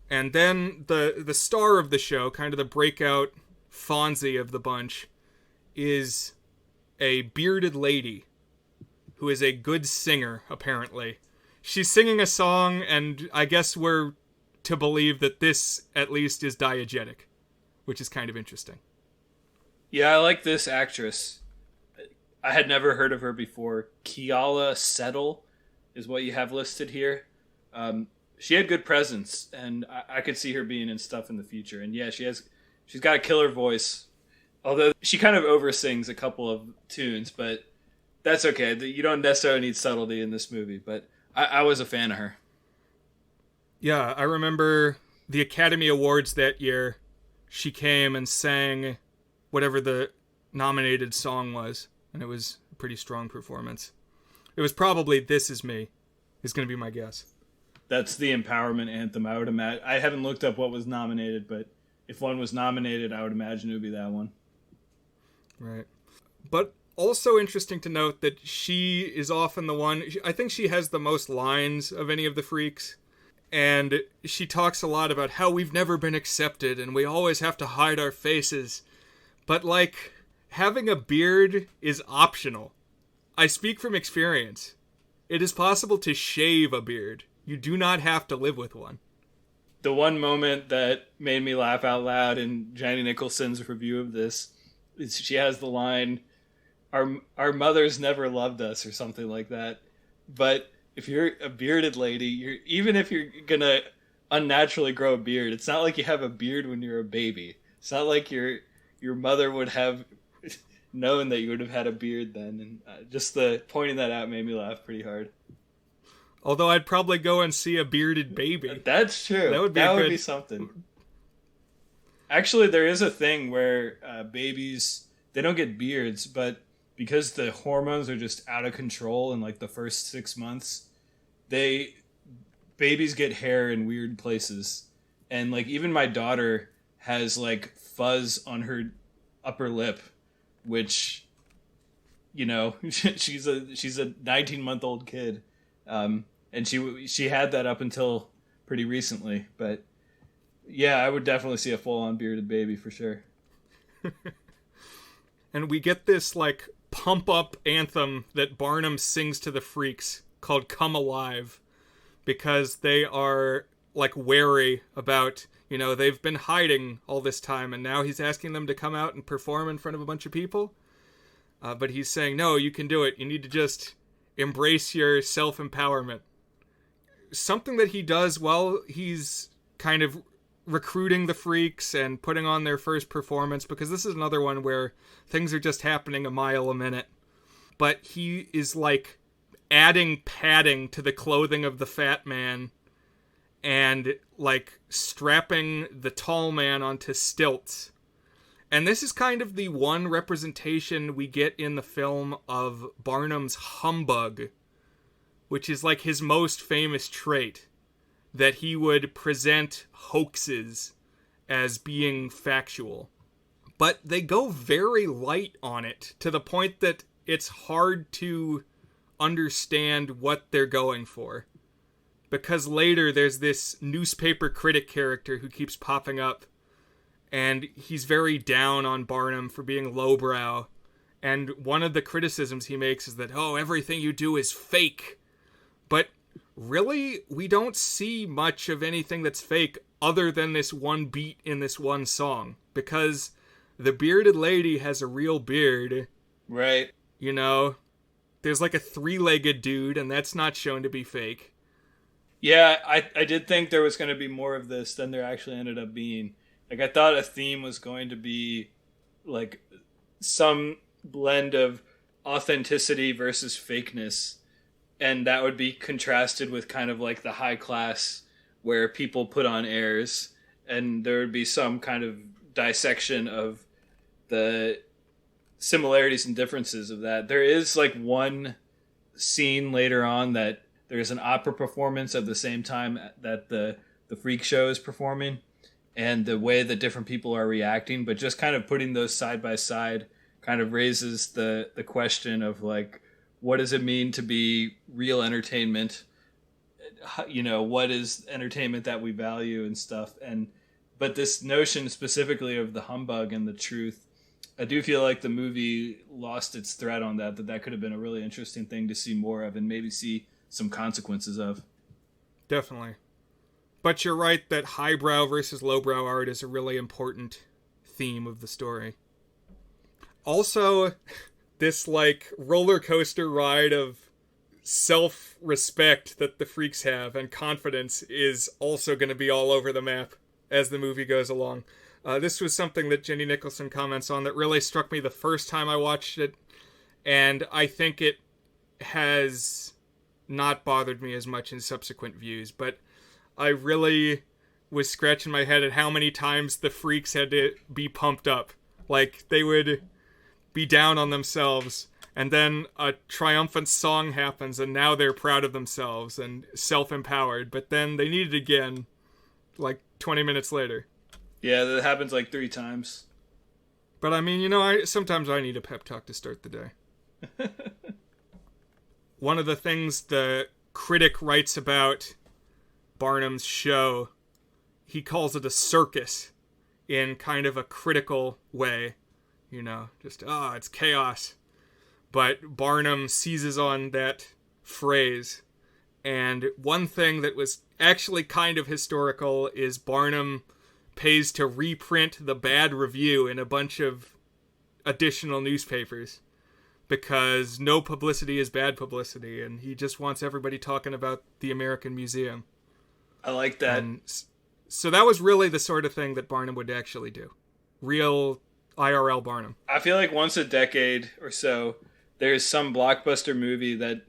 And then the star of the show, kind of the breakout Fonzie of the bunch, is a bearded lady who is a good singer, apparently. She's singing a song, and I guess we're to believe that this, at least, is diegetic, which is kind of interesting. Yeah, I like this actress. I had never heard of her before. Keala Settle is what you have listed here. She had good presence, and I could see her being in stuff in the future. And yeah, she's got a killer voice. Although she kind of oversins a couple of tunes, but that's okay. You don't necessarily need subtlety in this movie, but I was a fan of her. Yeah, I remember the Academy Awards that year. She came and sang whatever the nominated song was, and it was a pretty strong performance. It was probably This Is Me, is going to be my guess. That's the empowerment anthem, I would imagine. I haven't looked up what was nominated, but if one was nominated, I would imagine it would be that one. Right. But also interesting to note that she is often the one, I think she has the most lines of any of the freaks. And she talks a lot about how we've never been accepted and we always have to hide our faces. But, like, having a beard is optional. I speak from experience. It is possible to shave a beard. You do not have to live with one. The one moment that made me laugh out loud in Jenny Nicholson's review of this is she has the line, our mothers never loved us, or something like that. But if you're a bearded lady, even if you're gonna unnaturally grow a beard, it's not like you have a beard when you're a baby. It's not like your mother would have known that you would have had a beard then. And just the pointing that out made me laugh pretty hard. Although I'd probably go and see a bearded baby. That's true. That would be something. Actually, there is a thing where babies, they don't get beards, but because the hormones are just out of control in like the first 6 months, babies get hair in weird places. And like even my daughter has like fuzz on her upper lip, which, you know, she's a 19-month-old kid. And she had that up until pretty recently, but yeah, I would definitely see a full-on bearded baby for sure. And we get this like pump-up anthem that Barnum sings to the freaks called "Come Alive," because they are like wary about, you know, they've been hiding all this time, and now he's asking them to come out and perform in front of a bunch of people. But he's saying, no, you can do it. You need to just embrace your self-empowerment. Something that he does while he's kind of recruiting the freaks and putting on their first performance, because this is another one where things are just happening a mile a minute. But he is like adding padding to the clothing of the fat man and like strapping the tall man onto stilts. And this is kind of the one representation we get in the film of Barnum's humbug, which is like his most famous trait, that he would present hoaxes as being factual. But they go very light on it, to the point that it's hard to understand what they're going for. Because later there's this newspaper critic character who keeps popping up, and he's very down on Barnum for being lowbrow. And one of the criticisms he makes is that, oh, everything you do is fake. But really, we don't see much of anything that's fake other than this one beat in this one song. Because the bearded lady has a real beard. Right. You know, there's like a three-legged dude, and that's not shown to be fake. Yeah, I did think there was going to be more of this than there actually ended up being. Like, I thought a theme was going to be, like, some blend of authenticity versus fakeness. And that would be contrasted with kind of, like, the high class where people put on airs. And there would be some kind of dissection of the similarities and differences of that. There is, like, one scene later on that there's an opera performance at the same time that the freak show is performing. And the way that different people are reacting, but just kind of putting those side by side kind of raises the question of like, what does it mean to be real entertainment? What is entertainment that we value and stuff. But this notion specifically of the humbug and the truth, I do feel like the movie lost its thread on that could have been a really interesting thing to see more of and maybe see some consequences of. Definitely. But you're right that highbrow versus lowbrow art is a really important theme of the story. Also, this roller coaster ride of self-respect that the freaks have and confidence is also going to be all over the map as the movie goes along. This was something that Jenny Nicholson comments on that really struck me the first time I watched it, and I think it has not bothered me as much in subsequent views, but I really was scratching my head at how many times the freaks had to be pumped up. Like, they would be down on themselves, and then a triumphant song happens, and now they're proud of themselves and self-empowered, but then they need it again, 20 minutes later. Yeah, that happens 3 times. But I mean, sometimes I need a pep talk to start the day. One of the things the critic writes about Barnum's show, he calls it a circus in kind of a critical way. It's chaos. But Barnum seizes on that phrase. And one thing that was actually kind of historical is Barnum pays to reprint the bad review in a bunch of additional newspapers because no publicity is bad publicity, and he just wants everybody talking about the American Museum. I like that. And so that was really the sort of thing that Barnum would actually do. Real IRL Barnum. I feel like once a decade or so, there's some blockbuster movie that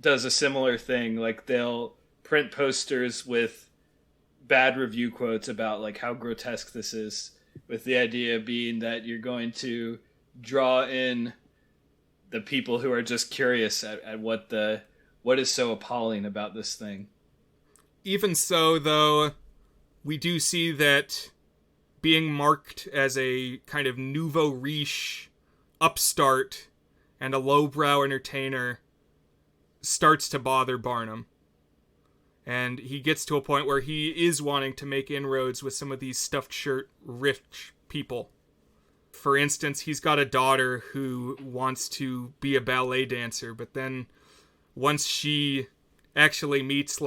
does a similar thing. They'll print posters with bad review quotes about how grotesque this is, with the idea being that you're going to draw in the people who are just curious at what is so appalling about this thing. Even so, though, we do see that being marked as a kind of nouveau riche upstart and a lowbrow entertainer starts to bother Barnum. And he gets to a point where he is wanting to make inroads with some of these stuffed shirt rich people. For instance, he's got a daughter who wants to be a ballet dancer, but then once she actually meets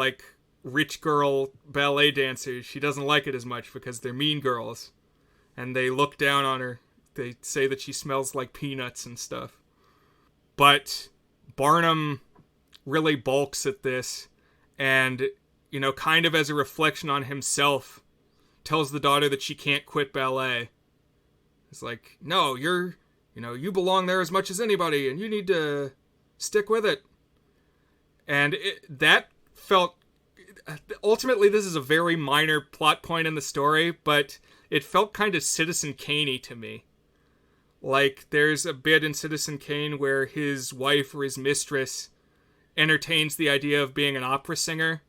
rich girl ballet dancers, she doesn't like it as much because they're mean girls. And they look down on her. They say that she smells like peanuts and stuff. But Barnum really balks at this and, kind of as a reflection on himself, tells the daughter that she can't quit ballet. It's like, no, you belong there as much as anybody, and you need to stick with it. And that felt, ultimately this is a very minor plot point in the story, but it felt kind of Citizen Kane-y to me. There's a bit in Citizen Kane where his wife or his mistress entertains the idea of being an opera singer,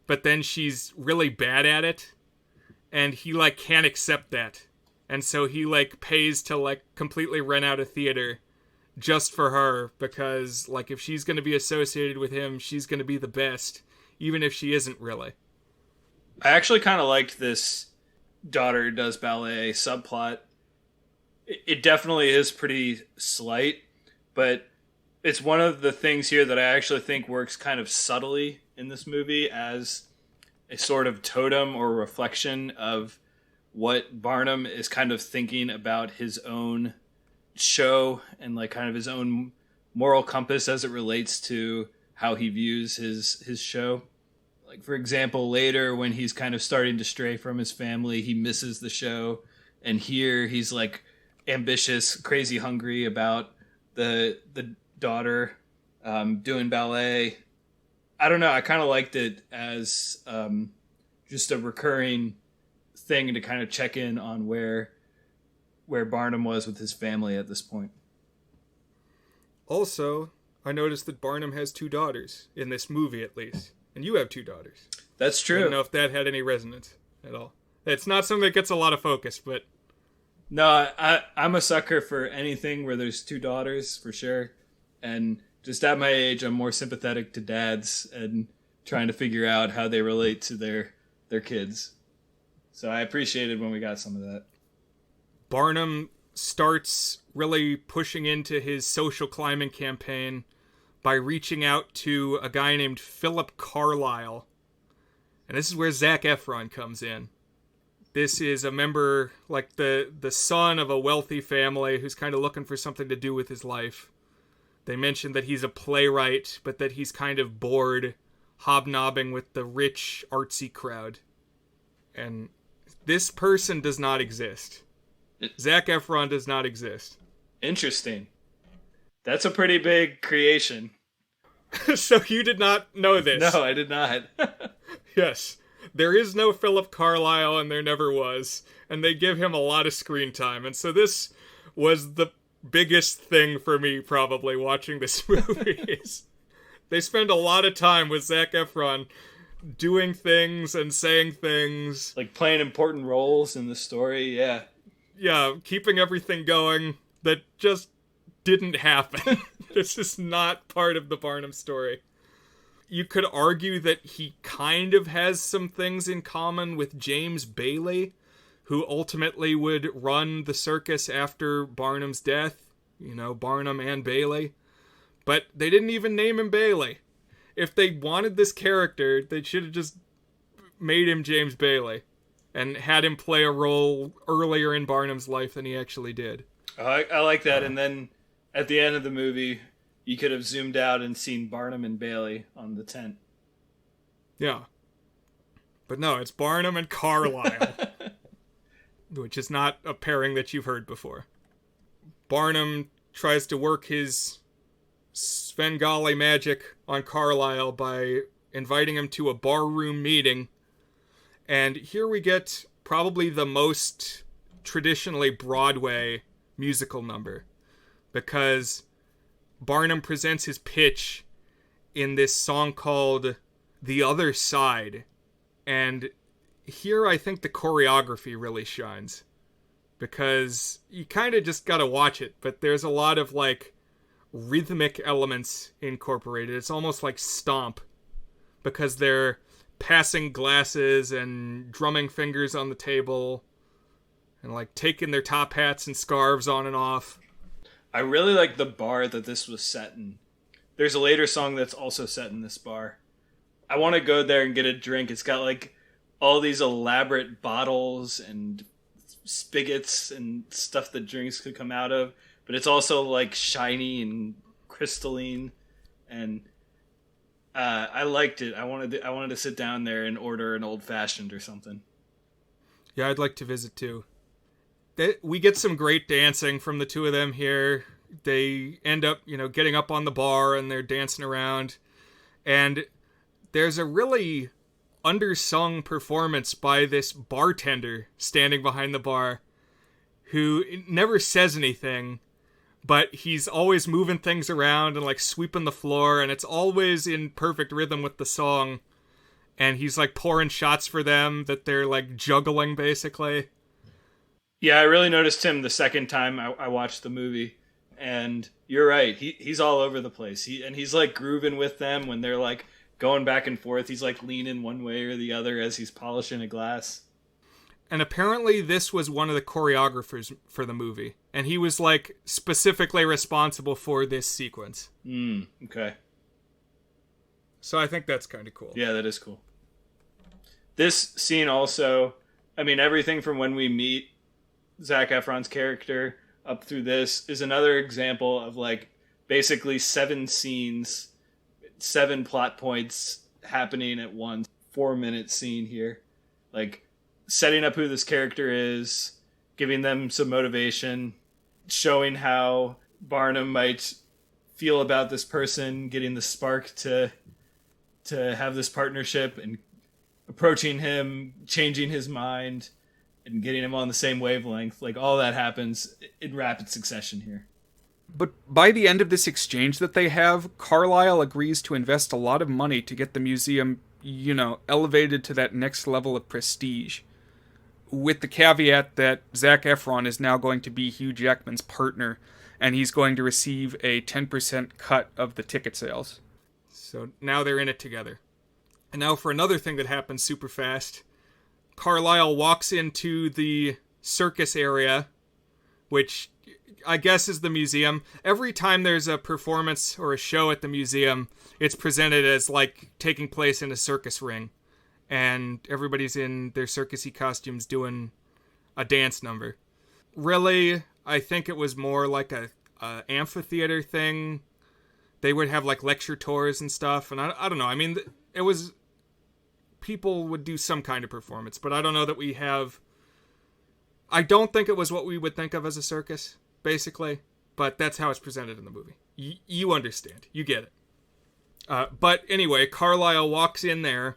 but then she's really bad at it, and he can't accept that. And so he pays to completely rent out a theater just for her, because if she's going to be associated with him, she's going to be the best, even if she isn't really. I actually kind of liked this daughter who does ballet subplot. It definitely is pretty slight, but it's one of the things here that I actually think works kind of subtly in this movie as a sort of totem or reflection of what Barnum is kind of thinking about his own show and kind of his own moral compass as it relates to how he views his show. For example, later when he's kind of starting to stray from his family, he misses the show, and here he's ambitious, crazy hungry about the daughter doing ballet. I don't know, I kind of liked it as just a recurring thing to kind of check in on where Barnum was with his family at this point. Also, I noticed that Barnum has 2 daughters, in this movie at least. And you have 2 daughters. That's true. I don't know if that had any resonance at all. It's not something that gets a lot of focus, but... No, I'm a sucker for anything where there's 2 daughters, for sure. And Just at my age, I'm more sympathetic to dads and trying to figure out how they relate to their kids. So I appreciated when we got some of that. Barnum starts really pushing into his social climbing campaign by reaching out to a guy named Philip Carlyle. And this is where Zac Efron comes in. This is a member, like the son of a wealthy family who's kind of looking for something to do with his life. They mention that he's a playwright, but that he's kind of bored hobnobbing with the rich, artsy crowd. And this person does not exist. Zac Efron does not exist. Interesting. That's a pretty big creation. So you did not know this? No, I did not. Yes. There is no Philip Carlyle, and there never was. And they give him a lot of screen time. And so this was the biggest thing for me, probably, watching this movie. They spend a lot of time with Zac Efron doing things and saying things. Like playing important roles in the story, yeah. Yeah, keeping everything going that just didn't happen. This is not part of the Barnum story. You could argue that he kind of has some things in common with James Bailey, who ultimately would run the circus after Barnum's death. You know, Barnum and Bailey. But they didn't even name him Bailey. If they wanted this character, they should have just made him James Bailey and had him play a role earlier in Barnum's life than he actually did. I like that. And then at the end of the movie, you could have zoomed out and seen Barnum and Bailey on the tent. Yeah. But no, it's Barnum and Carlyle, which is not a pairing that you've heard before. Barnum tries to work his Svengali magic on Carlyle by inviting him to a barroom meeting. And here we get probably the most traditionally Broadway musical number, because Barnum presents his pitch in this song called The Other Side. And here I think the choreography really shines, because you kind of just gotta watch it, but there's a lot of like rhythmic elements incorporated. It's almost like Stomp, because they're passing glasses and drumming fingers on the table and like taking their top hats and scarves on and off. I really like the bar that this was set in. There's a later song that's also set in this bar. I want to go there and get a drink. It's got like all these elaborate bottles and spigots and stuff that drinks could come out of, but it's also like shiny and crystalline, and I liked it. I wanted to sit down there and order an old fashioned or something. Yeah, I'd like to visit too. We get some great dancing from the two of them here. They end up, getting up on the bar and they're dancing around. And there's a really undersung performance by this bartender standing behind the bar who never says anything, but he's always moving things around and like sweeping the floor, and it's always in perfect rhythm with the song. And he's like pouring shots for them that they're like juggling basically. Yeah, I really noticed him the second time I watched the movie, and you're right. He's all over the place. He's like grooving with them when they're like going back and forth. He's like leaning one way or the other as he's polishing a glass. And apparently this was one of the choreographers for the movie, and he was like specifically responsible for this sequence. Okay. So I think that's kind of cool. Yeah, that is cool. This scene also, I mean, everything from when we meet Zac Efron's character up through this is another example of like basically 7 scenes, 7 plot points happening at once. 4-minute scene here, like setting up who this character is, giving them some motivation, showing how Barnum might feel about this person, getting the spark to have this partnership, and approaching him, changing his mind, and getting him on the same wavelength. Like, all that happens in rapid succession here. But by the end of this exchange that they have, Carlyle agrees to invest a lot of money to get the museum, elevated to that next level of prestige. With the caveat that Zac Efron is now going to be Hugh Jackman's partner, and he's going to receive a 10% cut of the ticket sales. So now they're in it together. And now for another thing that happens super fast. Carlisle walks into the circus area, which I guess is the museum. Every time there's a performance or a show at the museum, it's presented as like taking place in a circus ring. And everybody's in their circusy costumes doing a dance number. Really, I think it was more like a amphitheater thing. They would have like lecture tours and stuff. And I don't know. I mean, it was... people would do some kind of performance, but I don't know that we have... I don't think it was what we would think of as a circus, basically. But that's how it's presented in the movie. You understand. You get it. But anyway, Carlisle walks in there,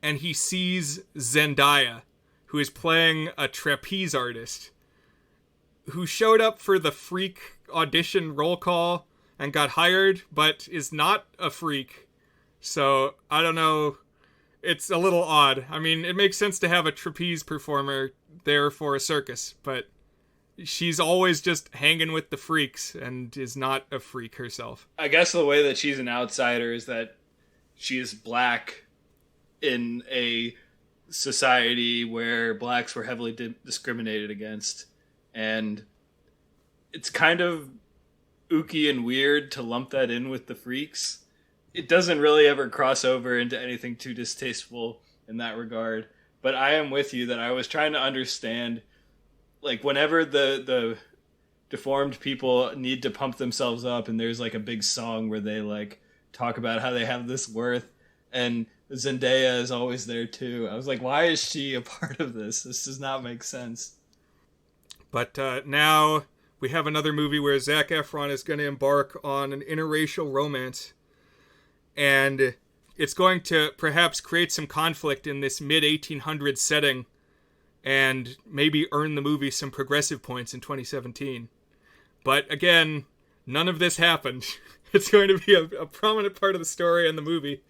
and he sees Zendaya, who is playing a trapeze artist, who showed up for the freak audition roll call and got hired, but is not a freak. So, I don't know. It's a little odd. I mean, it makes sense to have a trapeze performer there for a circus, but she's always just hanging with the freaks and is not a freak herself. I guess the way that she's an outsider is that she is black in a society where blacks were heavily discriminated against. And it's kind of ooky and weird to lump that in with the freaks. It doesn't really ever cross over into anything too distasteful in that regard. But I am with you that I was trying to understand, like, whenever the deformed people need to pump themselves up and there's like a big song where they like talk about how they have this worth, and Zendaya is always there too. I was like, why is she a part of this? This does not make sense. But now we have another movie where Zac Efron is going to embark on an interracial romance. And it's going to perhaps create some conflict in this mid-1800s setting and maybe earn the movie some progressive points in 2017. But again, none of this happened. It's going to be a prominent part of the story in the movie.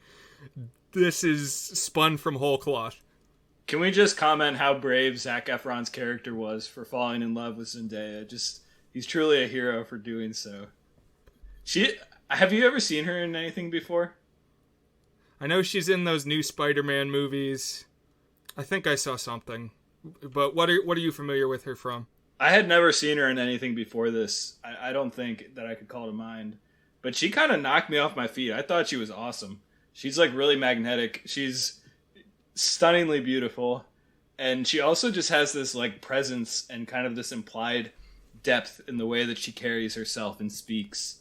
This is spun from whole cloth. Can we just comment how brave Zac Efron's character was for falling in love with Zendaya? He's truly a hero for doing so. Have you ever seen her in anything before? I know she's in those new Spider-Man movies. I think I saw something. But what are you familiar with her from? I had never seen her in anything before this. I don't think that I could call to mind. But she kind of knocked me off my feet. I thought she was awesome. She's like really magnetic. She's stunningly beautiful. And she also just has this like presence and kind of this implied depth in the way that she carries herself and speaks.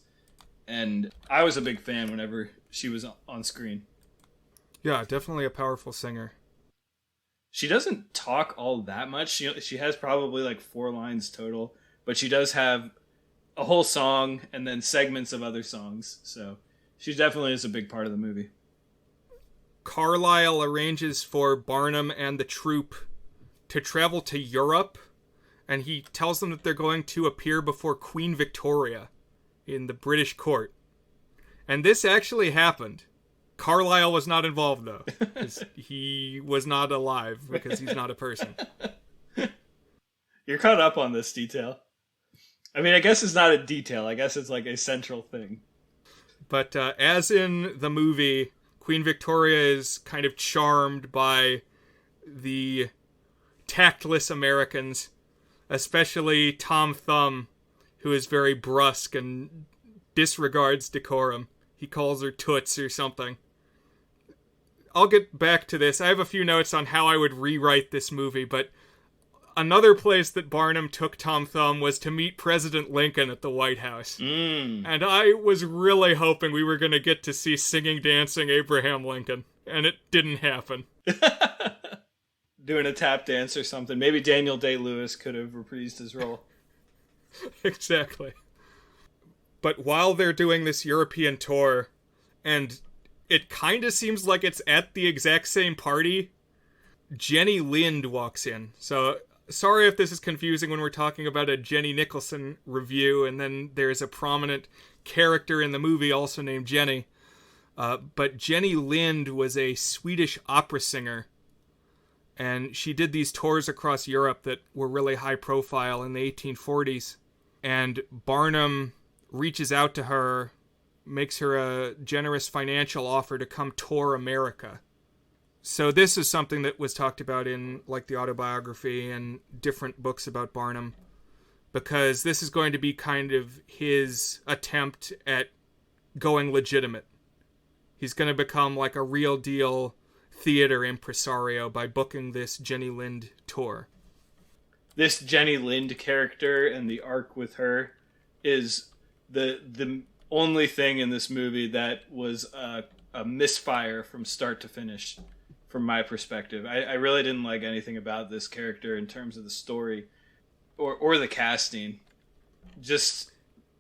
And I was a big fan whenever she was on screen. Yeah, definitely a powerful singer. She doesn't talk all that much. She has probably like 4 lines total, but she does have a whole song and then segments of other songs. So she definitely is a big part of the movie. Carlisle arranges for Barnum and the troupe to travel to Europe, and he tells them that they're going to appear before Queen Victoria in the British court. And this actually happened. Carlisle was not involved, though. He was not alive because he's not a person. You're caught up on this detail. I mean, I guess it's not a detail. I guess it's like a central thing. But as in the movie, Queen Victoria is kind of charmed by the tactless Americans, especially Tom Thumb, who is very brusque and disregards decorum. He calls her toots or something. I'll get back to this. I have a few notes on how I would rewrite this movie, but another place that Barnum took Tom Thumb was to meet President Lincoln at the White House. And I was really hoping we were going to get to see singing, dancing Abraham Lincoln, and it didn't happen. Doing a tap dance or something. Maybe Daniel Day-Lewis could have reprised his role. Exactly. But while they're doing this European tour, and it kind of seems like it's at the exact same party, Jenny Lind walks in. So, sorry if this is confusing when we're talking about a Jenny Nicholson review, and then there's a prominent character in the movie also named Jenny. But Jenny Lind was a Swedish opera singer, and she did these tours across Europe that were really high profile in the 1840s. and Barnum reaches out to her, makes her a generous financial offer to come tour America. So this is something that was talked about in like the autobiography and different books about Barnum, because this is going to be kind of his attempt at going legitimate. He's going to become like a real deal theater impresario by booking this Jenny Lind tour. This Jenny Lind character and the arc with her is the only thing in this movie that was a misfire from start to finish, from my perspective. I really didn't like anything about this character in terms of the story or the casting. Just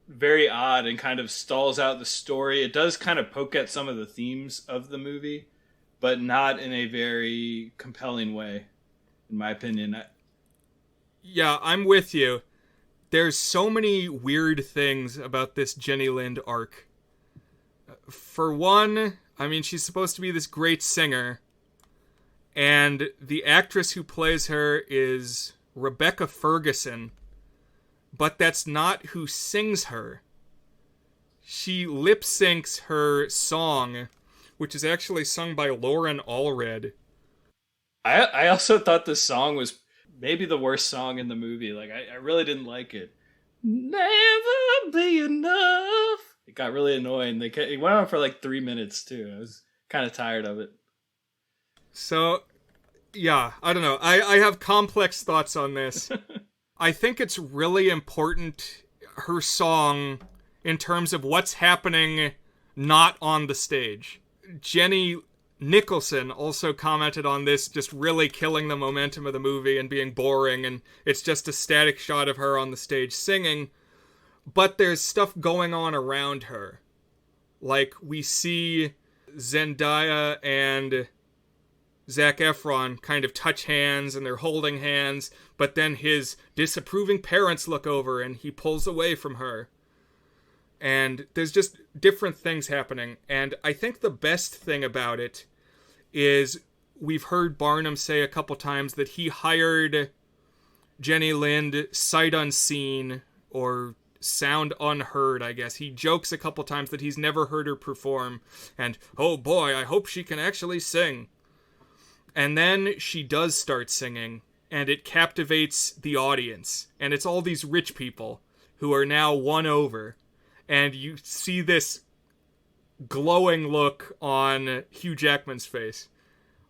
very odd and kind of stalls out the story. It does kind of poke at some of the themes of the movie, but not in a very compelling way, in my opinion. Yeah, I'm with you. There's so many weird things about this Jenny Lind arc. For one, I mean, she's supposed to be this great singer, and the actress who plays her is Rebecca Ferguson, but that's not who sings her. She lip syncs her song, which is actually sung by Lauren Allred. I also thought this song was maybe the worst song in the movie. Like, I really didn't like it. Never be enough. It got really annoying. It went on for like 3 minutes too. I was kind of tired of it. So, yeah, I don't know. I have complex thoughts on this. I think it's really important, her song, in terms of what's happening not on the stage. Jenny Nicholson also commented on this just really killing the momentum of the movie and being boring, and it's just a static shot of her on the stage singing, but there's stuff going on around her. Like, we see Zendaya and Zac Efron kind of touch hands and they're holding hands, but then his disapproving parents look over and he pulls away from her. And there's just different things happening. And I think the best thing about it is we've heard Barnum say a couple times that he hired Jenny Lind sight unseen, or sound unheard, I guess. He jokes a couple times that he's never heard her perform. And, oh boy, I hope she can actually sing. And then she does start singing, and it captivates the audience. And it's all these rich people who are now won over. And you see this glowing look on Hugh Jackman's face.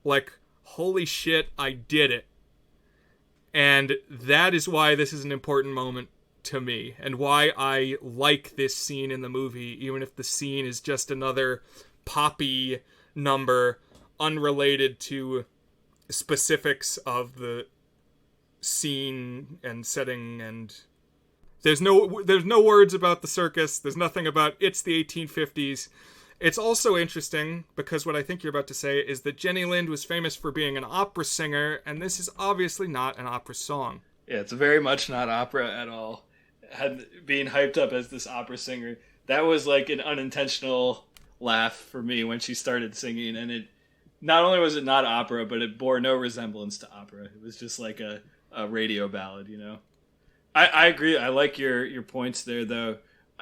Like, holy shit, I did it. And that is why this is an important moment to me, and why I like this scene in the movie, even if the scene is just another poppy number unrelated to specifics of the scene and setting, and there's no words about the circus. There's nothing about it's the 1850s. It's also interesting because what I think you're about to say is that Jenny Lind was famous for being an opera singer, and this is obviously not an opera song. Yeah, it's very much not opera at all. Being hyped up as this opera singer, that was like an unintentional laugh for me when she started singing, and it not only was it not opera, but it bore no resemblance to opera. It was just like a radio ballad, you know? I agree. I like your points there, though.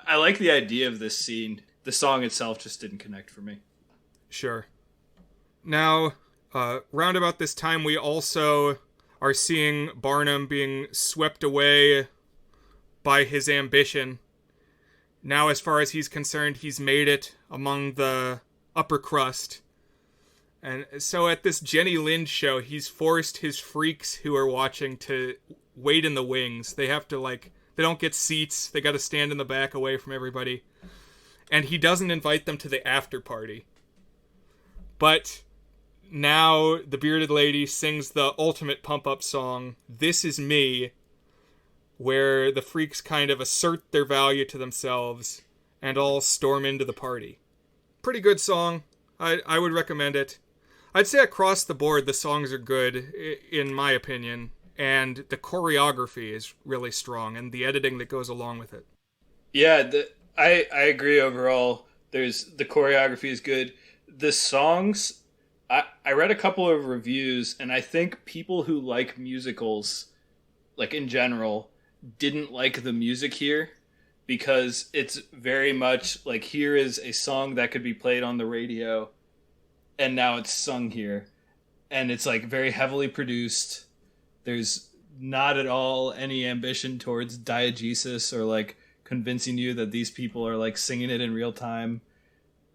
I like the idea of this scene. The song itself just didn't connect for me. Sure. Now, round about this time, we also are seeing Barnum being swept away by his ambition. Now, as far as he's concerned, he's made it among the upper crust. And so at this Jenny Lind show, he's forced his freaks who are watching to wait in the wings. They have to, like, they don't get seats. They got to stand in the back away from everybody. And he doesn't invite them to the after party. But now the bearded lady sings the ultimate pump-up song, This Is Me, where the freaks kind of assert their value to themselves and all storm into the party. Pretty good song. I would recommend it. I'd say across the board the songs are good, in my opinion, and the choreography is really strong, and the editing that goes along with it. Yeah, I agree overall. The choreography is good. The songs, I read a couple of reviews, and I think people who like musicals, like in general, didn't like the music here because it's very much like here is a song that could be played on the radio and now it's sung here. And it's like very heavily produced. There's not at all any ambition towards diegesis or like convincing you that these people are like singing it in real time.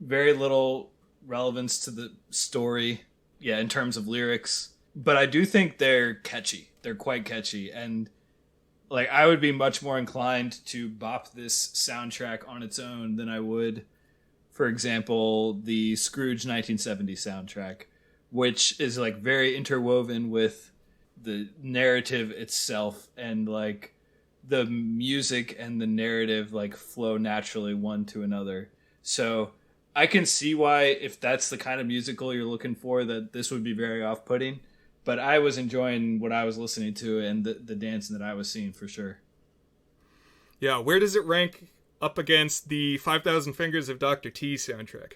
Very little relevance to the story, yeah, in terms of lyrics. But I do think they're catchy. They're quite catchy. And like I would be much more inclined to bop this soundtrack on its own than I would, for example, the Scrooge 1970 soundtrack, which is like very interwoven with the narrative itself, and like the music and the narrative like flow naturally one to another. So I can see why, if that's the kind of musical you're looking for, that this would be very off-putting. But I was enjoying what I was listening to and the dancing that I was seeing for sure. Yeah, where does it rank up against the 5,000 Fingers of Dr. T soundtrack?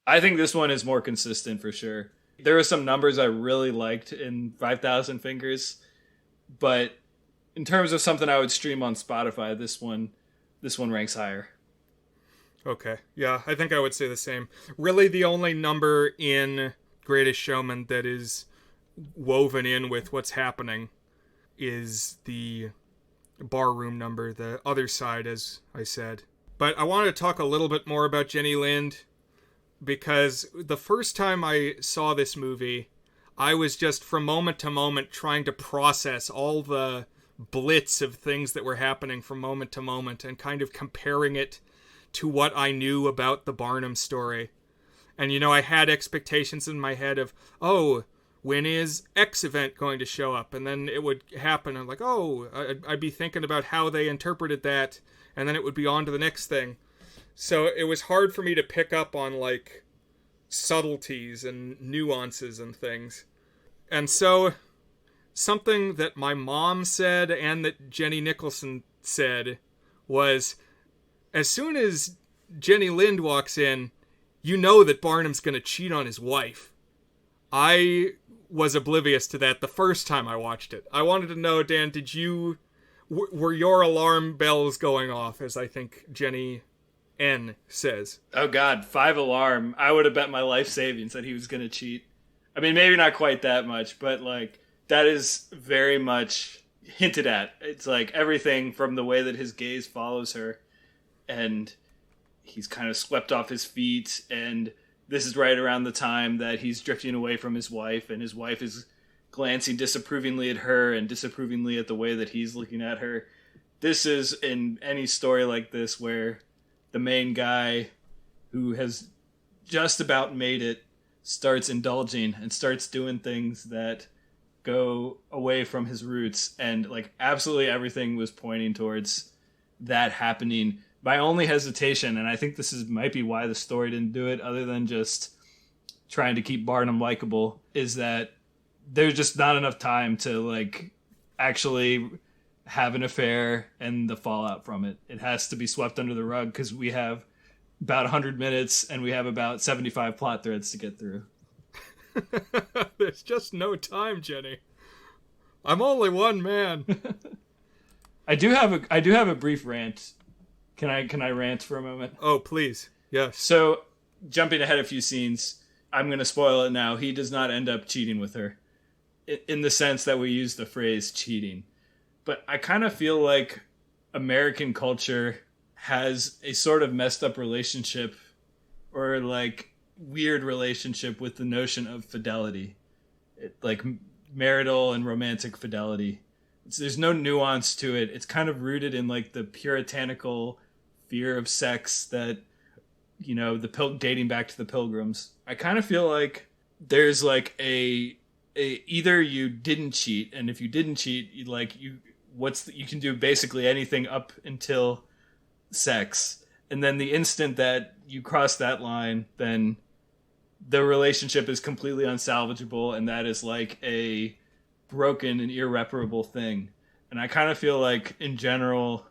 I think this one is more consistent for sure. There were some numbers I really liked in 5,000 Fingers, but in terms of something I would stream on Spotify, this one ranks higher. Okay, yeah, I think I would say the same. Really, the only number in Greatest Showman that is woven in with what's happening is the barroom number, the other side, as I said. But I want to talk a little bit more about Jenny Lind, because the first time I saw this movie, I was just from moment to moment trying to process all the blitz of things that were happening from moment to moment and kind of comparing it to what I knew about the Barnum story. And, you know, I had expectations in my head of, oh, when is X event going to show up? And then it would happen. I'm like, oh, I'd be thinking about how they interpreted that. And then it would be on to the next thing. So it was hard for me to pick up on, like, subtleties and nuances and things. And so something that my mom said and that Jenny Nicholson said was, as soon as Jenny Lind walks in, you know that Barnum's going to cheat on his wife. I was oblivious to that the first time I watched it. I wanted to know, Dan, were your alarm bells going off, as I think Jenny N says? Oh God, 5 alarm. I would have bet my life savings that he was going to cheat. I mean, maybe not quite that much, but like that is very much hinted at. It's like everything from the way that his gaze follows her, and he's kind of swept off his feet, and this is right around the time that he's drifting away from his wife, and his wife is glancing disapprovingly at her and disapprovingly at the way that he's looking at her. This is in any story like this where the main guy who has just about made it starts indulging and starts doing things that go away from his roots, and like absolutely everything was pointing towards that happening. My only hesitation, and I think this might be why the story didn't do it, other than just trying to keep Barnum likable, is that there's just not enough time to like actually have an affair and the fallout from it. It has to be swept under the rug because we have about 100 minutes and we have about 75 plot threads to get through. There's just no time, Jenny. I'm only one man. I do have a brief rant. Can I rant for a moment? Oh, please. Yes. So, jumping ahead a few scenes, I'm going to spoil it now. He does not end up cheating with her in the sense that we use the phrase cheating. But I kind of feel like American culture has a sort of messed up relationship, or like weird relationship, with the notion of fidelity. Like marital and romantic fidelity. There's no nuance to it. It's kind of rooted in like the puritanical fear of sex that, you know, dating back to the Pilgrims. I kind of feel like there's like a either you didn't cheat, and if you didn't cheat, you can do basically anything up until sex, and then the instant that you cross that line, then the relationship is completely unsalvageable, and that is like a broken and irreparable thing. And I kind of feel like in general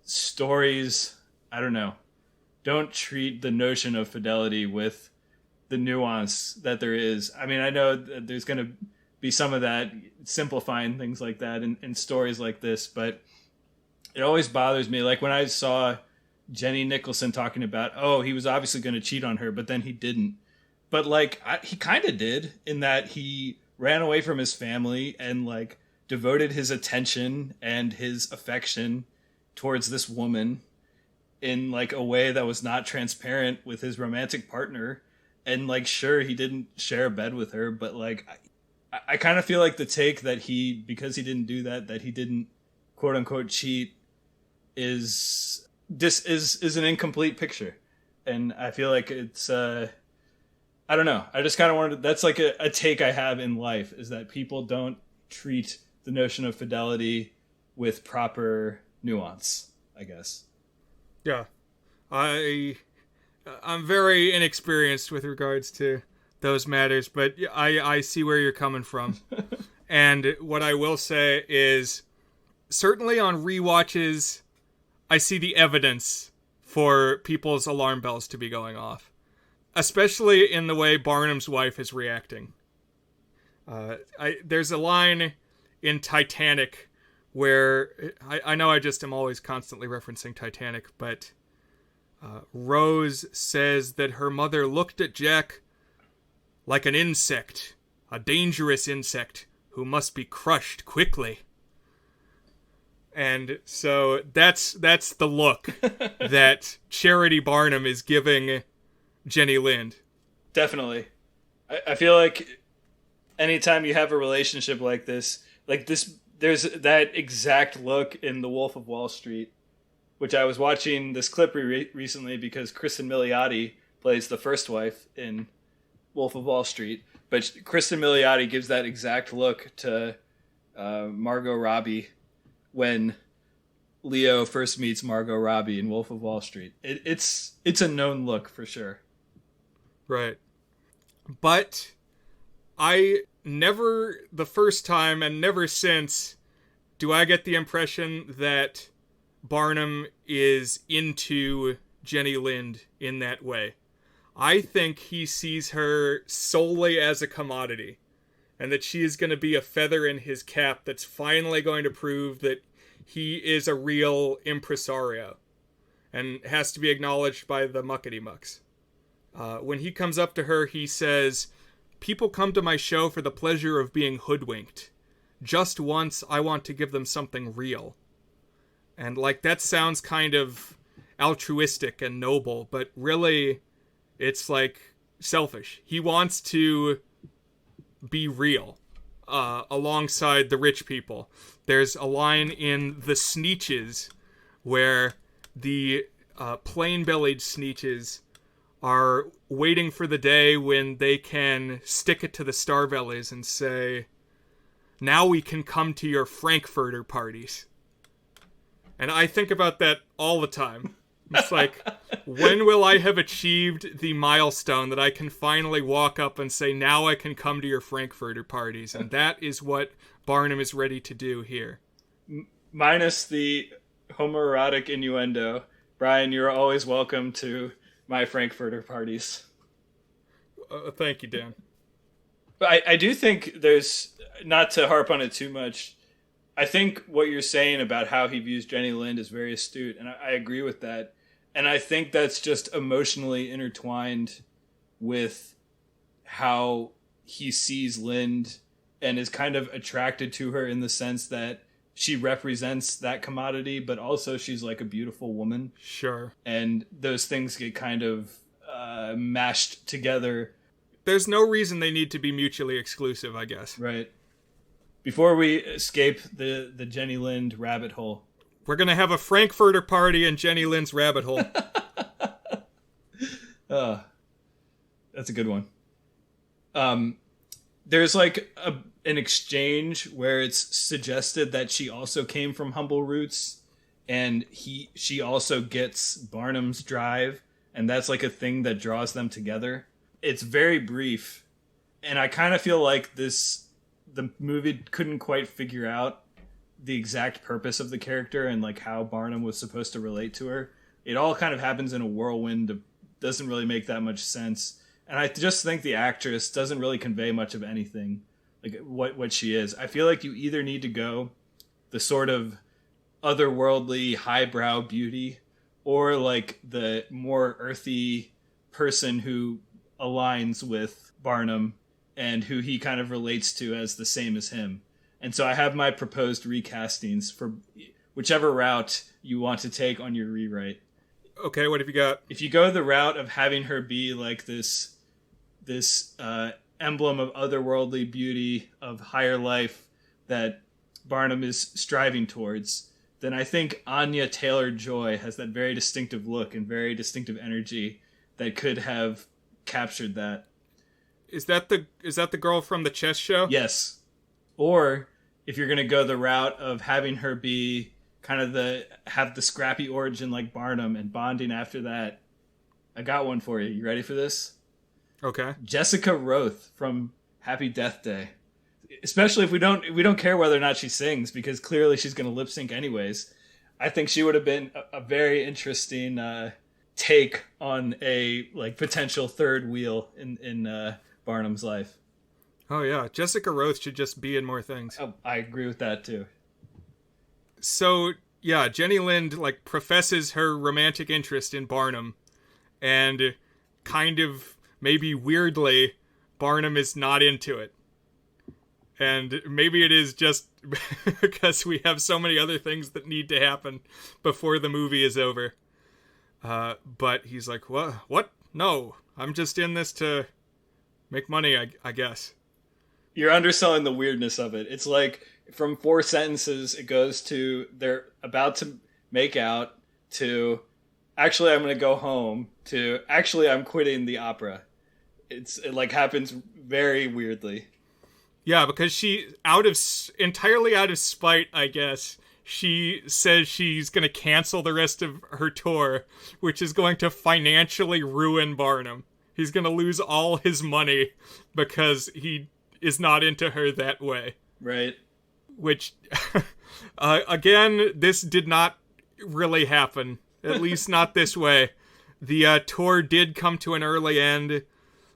stories, I don't know, don't treat the notion of fidelity with the nuance that there is. I mean, I know that there's going to be some of that simplifying things like that in stories like this, but it always bothers me. Like when I saw Jenny Nicholson talking about, oh, he was obviously going to cheat on her, but then he didn't. But like he kind of did, in that he ran away from his family and like devoted his attention and his affection towards this woman in like a way that was not transparent with his romantic partner. And like, sure, he didn't share a bed with her, but like, I kind of feel like the take that because he didn't do that he didn't quote unquote cheat is an incomplete picture. And I feel like it's, I don't know. I just kind of wanted, that's like a take I have in life, is that people don't treat the notion of fidelity with proper nuance, I guess. Yeah. I'm very inexperienced with regards to those matters, but I see where you're coming from. And what I will say is, certainly on rewatches, I see the evidence for people's alarm bells to be going off. Especially in the way Barnum's wife is reacting. There's a line in Titanic where, I know I just am always constantly referencing Titanic, but Rose says that her mother looked at Jack like an insect, a dangerous insect who must be crushed quickly. And so that's the look that Charity Barnum is giving Jenny Lind. Definitely. I feel like anytime you have a relationship like this, there's that exact look in The Wolf of Wall Street, which I was watching this clip recently because Kristen Milioti plays the first wife in Wolf of Wall Street. But Kristen Milioti gives that exact look to Margot Robbie when Leo first meets Margot Robbie in Wolf of Wall Street. It's a known look for sure. Right. But I never, the first time and never since, do I get the impression that Barnum is into Jenny Lind in that way. I think he sees her solely as a commodity, and that she is going to be a feather in his cap that's finally going to prove that he is a real impresario and has to be acknowledged by the muckety mucks. When he comes up to her, he says, "People come to my show for the pleasure of being hoodwinked. Just once, I want to give them something real." And like, that sounds kind of altruistic and noble, but really it's like selfish. He wants to be real alongside the rich people. There's a line in The Sneetches where the plain-bellied Sneetches are waiting for the day when they can stick it to the Starbellies and say, "Now we can come to your Frankfurter parties." And I think about that all the time. It's like, when will I have achieved the milestone that I can finally walk up and say, "Now I can come to your Frankfurter parties"? And that is what Barnum is ready to do here. Minus the homoerotic innuendo, Brian, you're always welcome to my Frankfurter parties. Thank you, Dan. But I do think there's, not to harp on it too much, I think what you're saying about how he views Jenny Lind is very astute, and I agree with that. And I think that's just emotionally intertwined with how he sees Lind and is kind of attracted to her in the sense that she represents that commodity, but also she's like a beautiful woman. Sure. And those things get kind of mashed together. There's no reason they need to be mutually exclusive, I guess. Right. Before we escape the Jenny Lind rabbit hole. We're going to have a Frankfurter party in Jenny Lind's rabbit hole. That's a good one. There's like an exchange where it's suggested that she also came from humble roots, and she also gets Barnum's drive, and that's like a thing that draws them together. It's very brief, and I kind of feel like the movie couldn't quite figure out the exact purpose of the character and like how Barnum was supposed to relate to her. It all kind of happens in a whirlwind. Doesn't really make that much sense. And I just think the actress doesn't really convey much of anything. like what she is. I feel like you either need to go the sort of otherworldly highbrow beauty, or like the more earthy person who aligns with Barnum and who he kind of relates to as the same as him. And so I have my proposed recastings for whichever route you want to take on your rewrite. Okay, what have you got? If you go the route of having her be like this emblem of otherworldly beauty, of higher life that Barnum is striving towards, then I think Anya Taylor-Joy has that very distinctive look and very distinctive energy that could have captured that. Is that the girl from the chess show? Yes. Or if you're going to go the route of having her be kind of have the scrappy origin like Barnum and bonding after that, I got one for you. You ready for this? Okay. Jessica Roth from Happy Death Day. Especially if we don't care whether or not she sings, because clearly she's going to lip sync anyways. I think she would have been a very interesting take on a like potential third wheel in Barnum's life. Oh yeah, Jessica Roth should just be in more things. Oh, I agree with that too. So yeah, Jenny Lind like professes her romantic interest in Barnum, and kind of maybe weirdly, Barnum is not into it. And maybe it is just because we have so many other things that need to happen before the movie is over. But he's like, what? No, I'm just in this to make money, I guess. You're underselling the weirdness of it. It's like from 4 sentences, it goes to they're about to make out to actually I'm going to go home to actually I'm quitting the opera. It like happens very weirdly. Yeah, because she, entirely out of spite, I guess, she says she's going to cancel the rest of her tour, which is going to financially ruin Barnum. He's going to lose all his money because he is not into her that way. Right. Which, again, this did not really happen, at least not this way. The tour did come to an early end,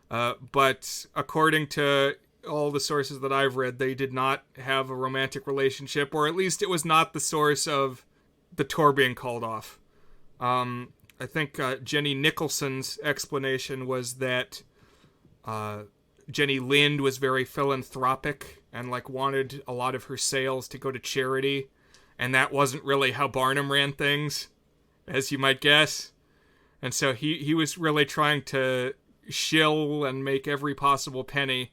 but according to all the sources that I've read, they did not have a romantic relationship, or at least it was not the source of the tour being called off. I think Jenny Nicholson's explanation was that Jenny Lind was very philanthropic and like wanted a lot of her sales to go to charity, and that wasn't really how Barnum ran things, as you might guess. And so he was really trying to shill and make every possible penny,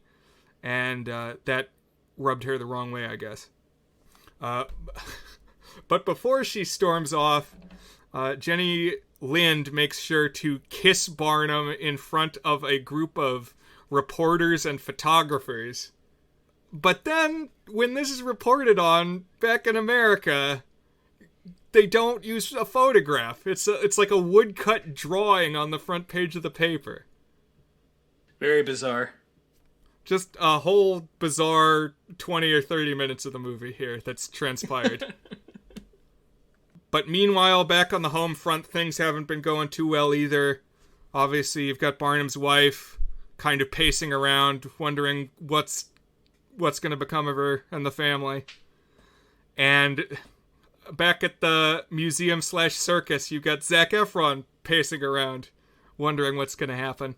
and that rubbed her the wrong way, I guess. But before she storms off, Jenny Lind makes sure to kiss Barnum in front of a group of reporters and photographers. But then, when this is reported on back in America, they don't use a photograph. It's like a woodcut drawing on the front page of the paper. Very bizarre. Just a whole bizarre 20 or 30 minutes of the movie here that's transpired. But meanwhile, back on the home front, things haven't been going too well either. Obviously, you've got Barnum's wife kind of pacing around, wondering what's going to become of her and the family. And back at the museum/circus, you've got Zac Efron pacing around, wondering what's going to happen,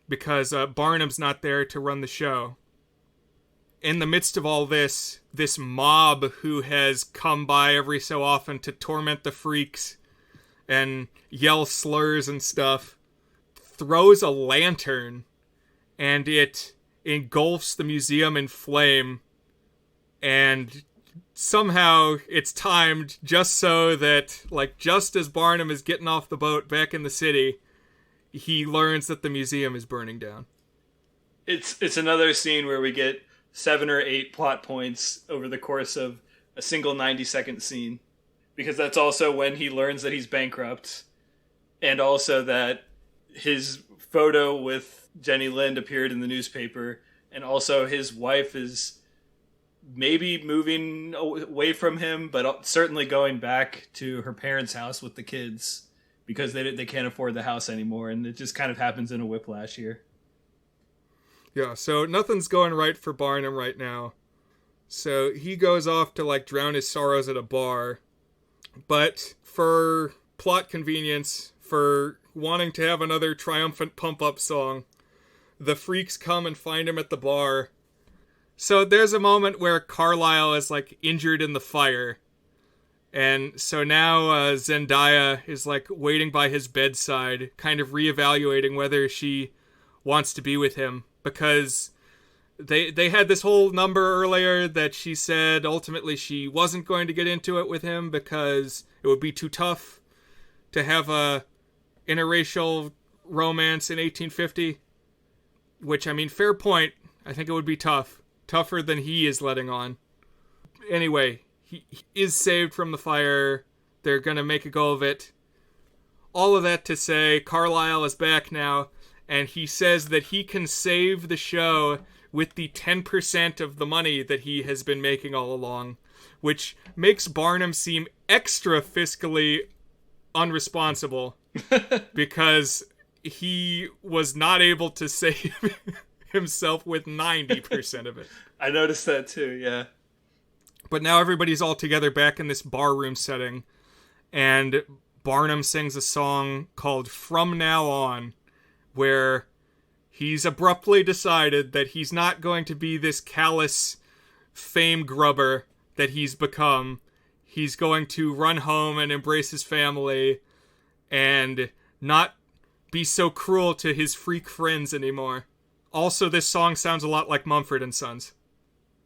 because Barnum's not there to run the show. In the midst of all this mob who has come by every so often to torment the freaks and yell slurs and stuff, throws a lantern, and it engulfs the museum in flame, and somehow it's timed just so that, like, just as Barnum is getting off the boat back in the city, he learns that the museum is burning down. It's another scene where we get 7 or 8 plot points over the course of a single 90-second scene, because that's also when he learns that he's bankrupt, and also that his photo with Jenny Lind appeared in the newspaper, and also his wife is maybe moving away from him, but certainly going back to her parents' house with the kids because they can't afford the house anymore, and it just kind of happens in a whiplash here. Yeah, so nothing's going right for Barnum right now. So he goes off to, like, drown his sorrows at a bar. But for plot convenience, for wanting to have another triumphant pump-up song, the freaks come and find him at the bar. So there's a moment where Carlisle is, like, injured in the fire. And so now Zendaya is, like, waiting by his bedside, kind of reevaluating whether she wants to be with him. Because they had this whole number earlier that she said ultimately she wasn't going to get into it with him because it would be too tough to have a interracial romance in 1850. Which, I mean, fair point. I think it would be tough. Tougher than he is letting on. Anyway, he is saved from the fire. They're going to make a go of it. All of that to say, Carlisle is back now, and he says that he can save the show with the 10% of the money that he has been making all along, which makes Barnum seem extra fiscally unresponsible because he was not able to save himself with 90% of it. I noticed that too, yeah. But now everybody's all together back in this barroom setting, and Barnum sings a song called From Now On, where he's abruptly decided that he's not going to be this callous fame grubber that he's become. He's going to run home and embrace his family and not be so cruel to his freak friends anymore. Also, this song sounds a lot like Mumford & Sons.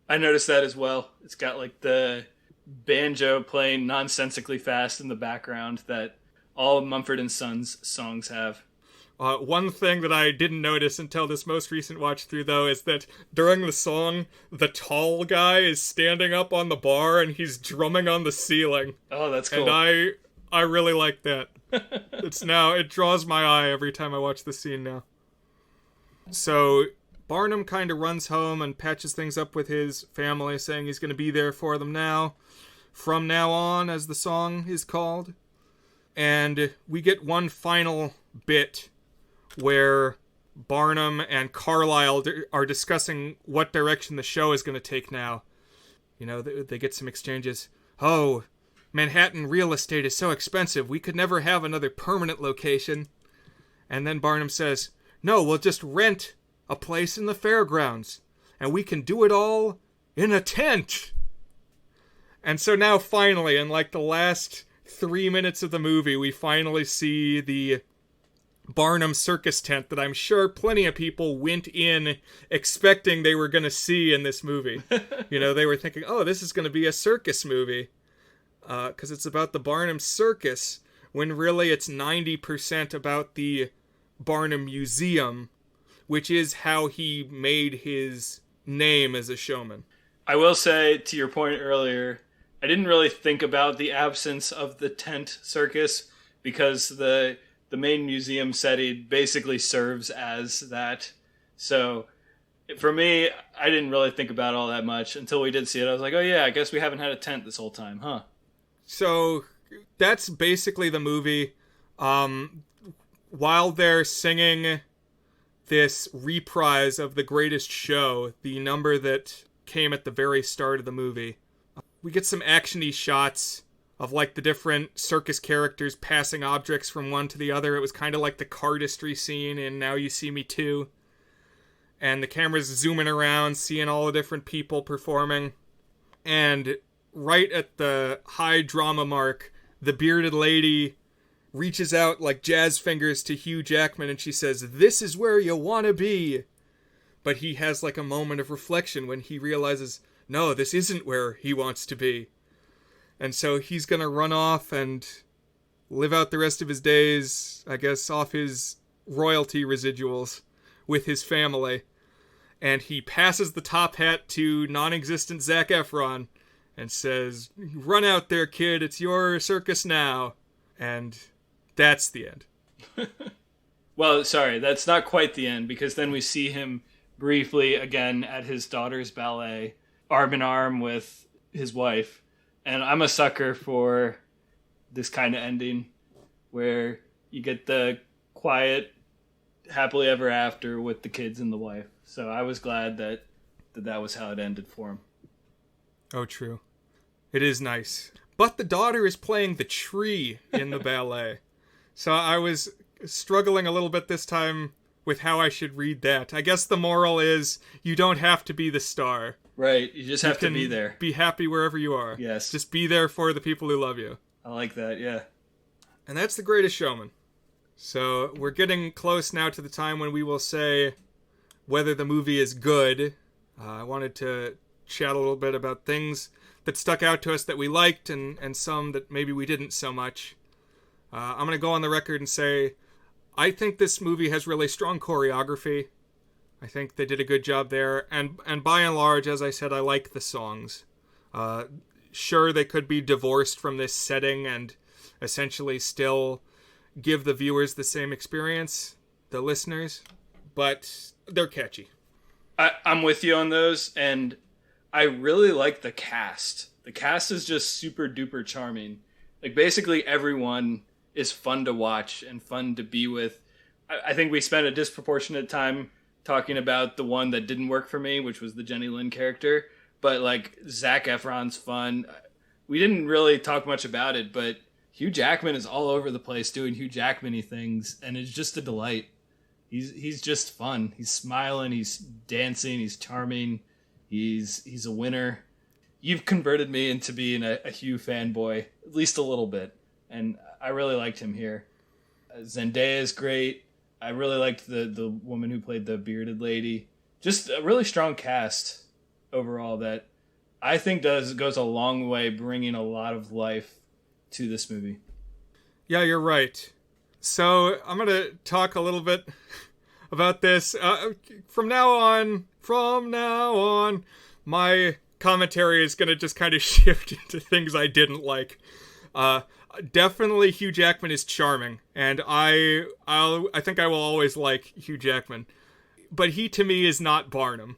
I noticed that as well. It's got like the banjo playing nonsensically fast in the background that all Mumford & Sons songs have. One thing that I didn't notice until this most recent watch through, though, is that during the song, the tall guy is standing up on the bar and he's drumming on the ceiling. Oh, that's cool. And I really like that. It draws my eye every time I watch the scene now. So Barnum kind of runs home and patches things up with his family, saying he's going to be there for them now. From Now On, as the song is called. And we get one final bit where Barnum and Carlisle are discussing what direction the show is going to take now. You know, they get some exchanges. Oh, Manhattan real estate is so expensive, we could never have another permanent location. And then Barnum says, no, we'll just rent a place in the fairgrounds, and we can do it all in a tent. And so now finally, in like the last 3 minutes of the movie, we finally see the Barnum circus tent that I'm sure plenty of people went in expecting they were going to see in this movie. You know, they were thinking, oh, this is going to be a circus movie because it's about the Barnum Circus, when really it's 90% about the Barnum Museum, which is how he made his name as a showman. I will say, to your point earlier, I didn't really think about the absence of the tent circus because the main museum setting basically serves as that. So for me, I didn't really think about it all that much until we did see it. I was like, oh yeah, I guess we haven't had a tent this whole time, huh? So that's basically the movie. While they're singing this reprise of The Greatest Show, the number that came at the very start of the movie, we get some action-y shots of like the different circus characters passing objects from one to the other. It was kind of like the cardistry scene in Now You See Me Too. And the camera's zooming around, seeing all the different people performing. And right at the high drama mark, the bearded lady reaches out like jazz fingers to Hugh Jackman and she says, "This is where you want to be." But he has like a moment of reflection when he realizes, no, this isn't where he wants to be. And so he's going to run off and live out the rest of his days, I guess, off his royalty residuals with his family. And he passes the top hat to non-existent Zac Efron and says, "Run out there, kid. It's your circus now." And that's the end. Well, sorry, that's not quite the end, because then we see him briefly again at his daughter's ballet, arm in arm with his wife. And I'm a sucker for this kind of ending where you get the quiet happily ever after with the kids and the wife. So I was glad that was how it ended for him. Oh, true. It is nice. But the daughter is playing the tree in the ballet. So I was struggling a little bit this time with how I should read that. I guess the moral is you don't have to be the star. Right, you just have to be there. Be happy wherever you are. Yes. Just be there for the people who love you. I like that, yeah. And that's The Greatest Showman. So we're getting close now to the time when we will say whether the movie is good. I wanted to chat a little bit about things that stuck out to us that we liked and some that maybe we didn't so much. I'm going to go on the record and say I think this movie has really strong choreography. I think they did a good job there. And by and large, as I said, I like the songs. Sure, they could be divorced from this setting and essentially still give the viewers the same experience, the listeners, but they're catchy. I'm with you on those, and I really like the cast. The cast is just super duper charming. Like, basically everyone is fun to watch and fun to be with. I think we spent a disproportionate time talking about the one that didn't work for me, which was the Jenny Lynn character. But, like, Zac Efron's fun. We didn't really talk much about it, but Hugh Jackman is all over the place doing Hugh Jackman-y things, and it's just a delight. He's just fun. He's smiling, he's dancing, he's charming, he's a winner. You've converted me into being a Hugh fanboy, at least a little bit, and I really liked him here. Zendaya is great. I really liked the woman who played the bearded lady. Just a really strong cast overall that I think goes a long way bringing a lot of life to this movie. Yeah, you're right. So I'm going to talk a little bit about this. From now on, my commentary is going to just kind of shift into things I didn't like. Definitely Hugh Jackman is charming, and I think I will always like Hugh Jackman. But he, to me, is not Barnum.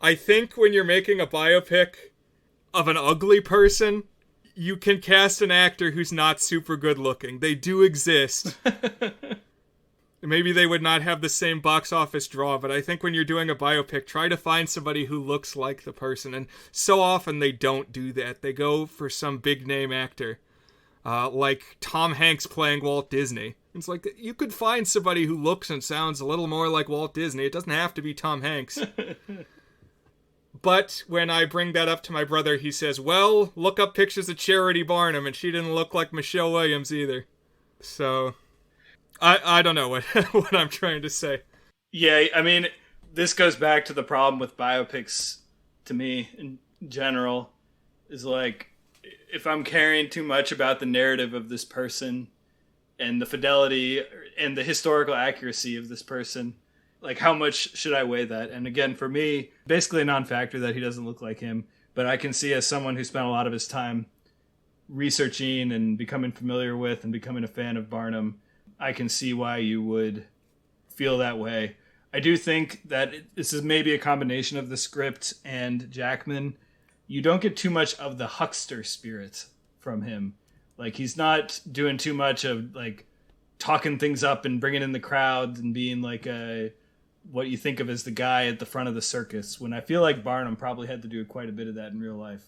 I think when you're making a biopic of an ugly person, you can cast an actor who's not super good looking. They do exist. Maybe they would not have the same box office draw, but I think when you're doing a biopic, try to find somebody who looks like the person. And so often they don't do that. They go for some big name actor. Like Tom Hanks playing Walt Disney. It's like, you could find somebody who looks and sounds a little more like Walt Disney. It doesn't have to be Tom Hanks. But when I bring that up to my brother, he says, well, look up pictures of Charity Barnum, and she didn't look like Michelle Williams either. So, I don't know what I'm trying to say. Yeah, I mean, this goes back to the problem with biopics, to me, in general, is like, if I'm caring too much about the narrative of this person, and the fidelity, and the historical accuracy of this person, like, how much should I weigh that? And again, for me, basically a non-factor that he doesn't look like him. But I can see, as someone who spent a lot of his time researching and becoming familiar with and becoming a fan of Barnum, I can see why you would feel that way. I do think that this is maybe a combination of the script and Jackman. You don't get too much of the huckster spirit from him. Like, he's not doing too much of, like, talking things up and bringing in the crowd and being like what you think of as the guy at the front of the circus, when I feel like Barnum probably had to do quite a bit of that in real life.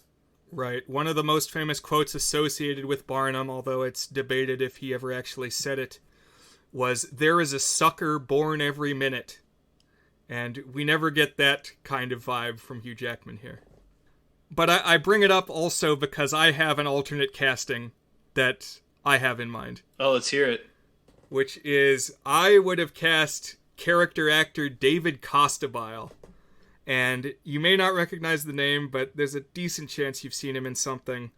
Right. One of the most famous quotes associated with Barnum, although it's debated if he ever actually said it, was, "There is a sucker born every minute." And we never get that kind of vibe from Hugh Jackman here. But I bring it up also because I have an alternate casting that I have in mind. Oh, let's hear it. Which is, I would have cast character actor David Costabile. And you may not recognize the name, but there's a decent chance you've seen him in something.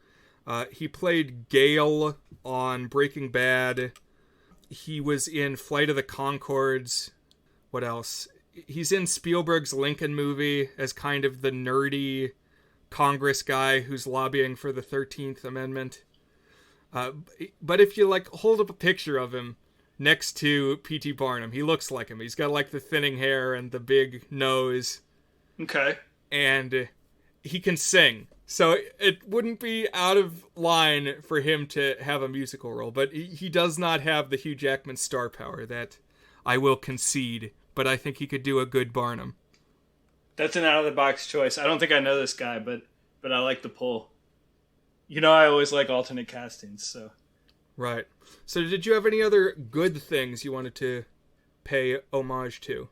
He played Gale on Breaking Bad. He was in Flight of the Conchords. What else? He's in Spielberg's Lincoln movie as kind of the nerdy Congress guy who's lobbying for the 13th Amendment. But if you, like, hold up a picture of him next to P.T. Barnum, he looks like him. He's got, like, the thinning hair and the big nose. Okay. And he can sing. So it wouldn't be out of line for him to have a musical role. But he does not have the Hugh Jackman star power that I will concede, but I think he could do a good Barnum. That's an out-of-the-box choice. I don't think I know this guy, but I like the pull. You know, I always like alternate castings, so... Right. So did you have any other good things you wanted to pay homage to?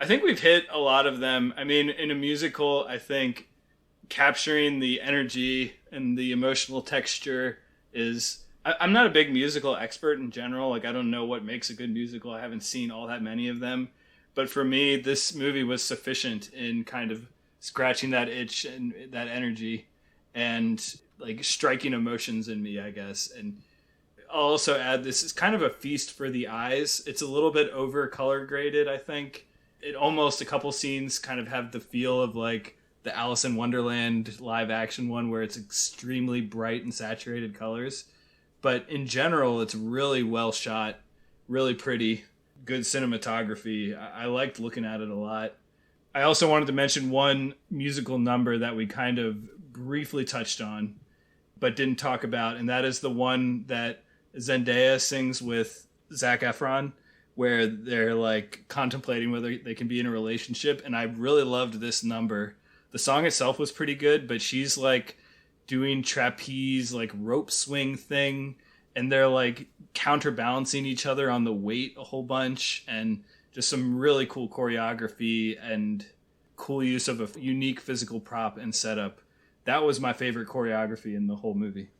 I think we've hit a lot of them. I mean, in a musical, I think capturing the energy and the emotional texture is... I'm not a big musical expert in general. Like, I don't know what makes a good musical. I haven't seen all that many of them. But for me, this movie was sufficient in kind of scratching that itch and that energy and, like, striking emotions in me, I guess. And I'll also add, this is kind of a feast for the eyes. It's a little bit over color graded, I think. It almost, a couple scenes kind of have the feel of, like, the Alice in Wonderland live action one where it's extremely bright and saturated colors. But in general, it's really well shot, really pretty, good cinematography. I liked looking at it a lot. I also wanted to mention one musical number that we kind of briefly touched on, but didn't talk about, and that is the one that Zendaya sings with Zac Efron, where they're like contemplating whether they can be in a relationship. And I really loved this number. The song itself was pretty good, but she's like doing trapeze, like rope swing thing. And they're like counterbalancing each other on the weight a whole bunch. And just some really cool choreography and cool use of a unique physical prop and setup. That was my favorite choreography in the whole movie.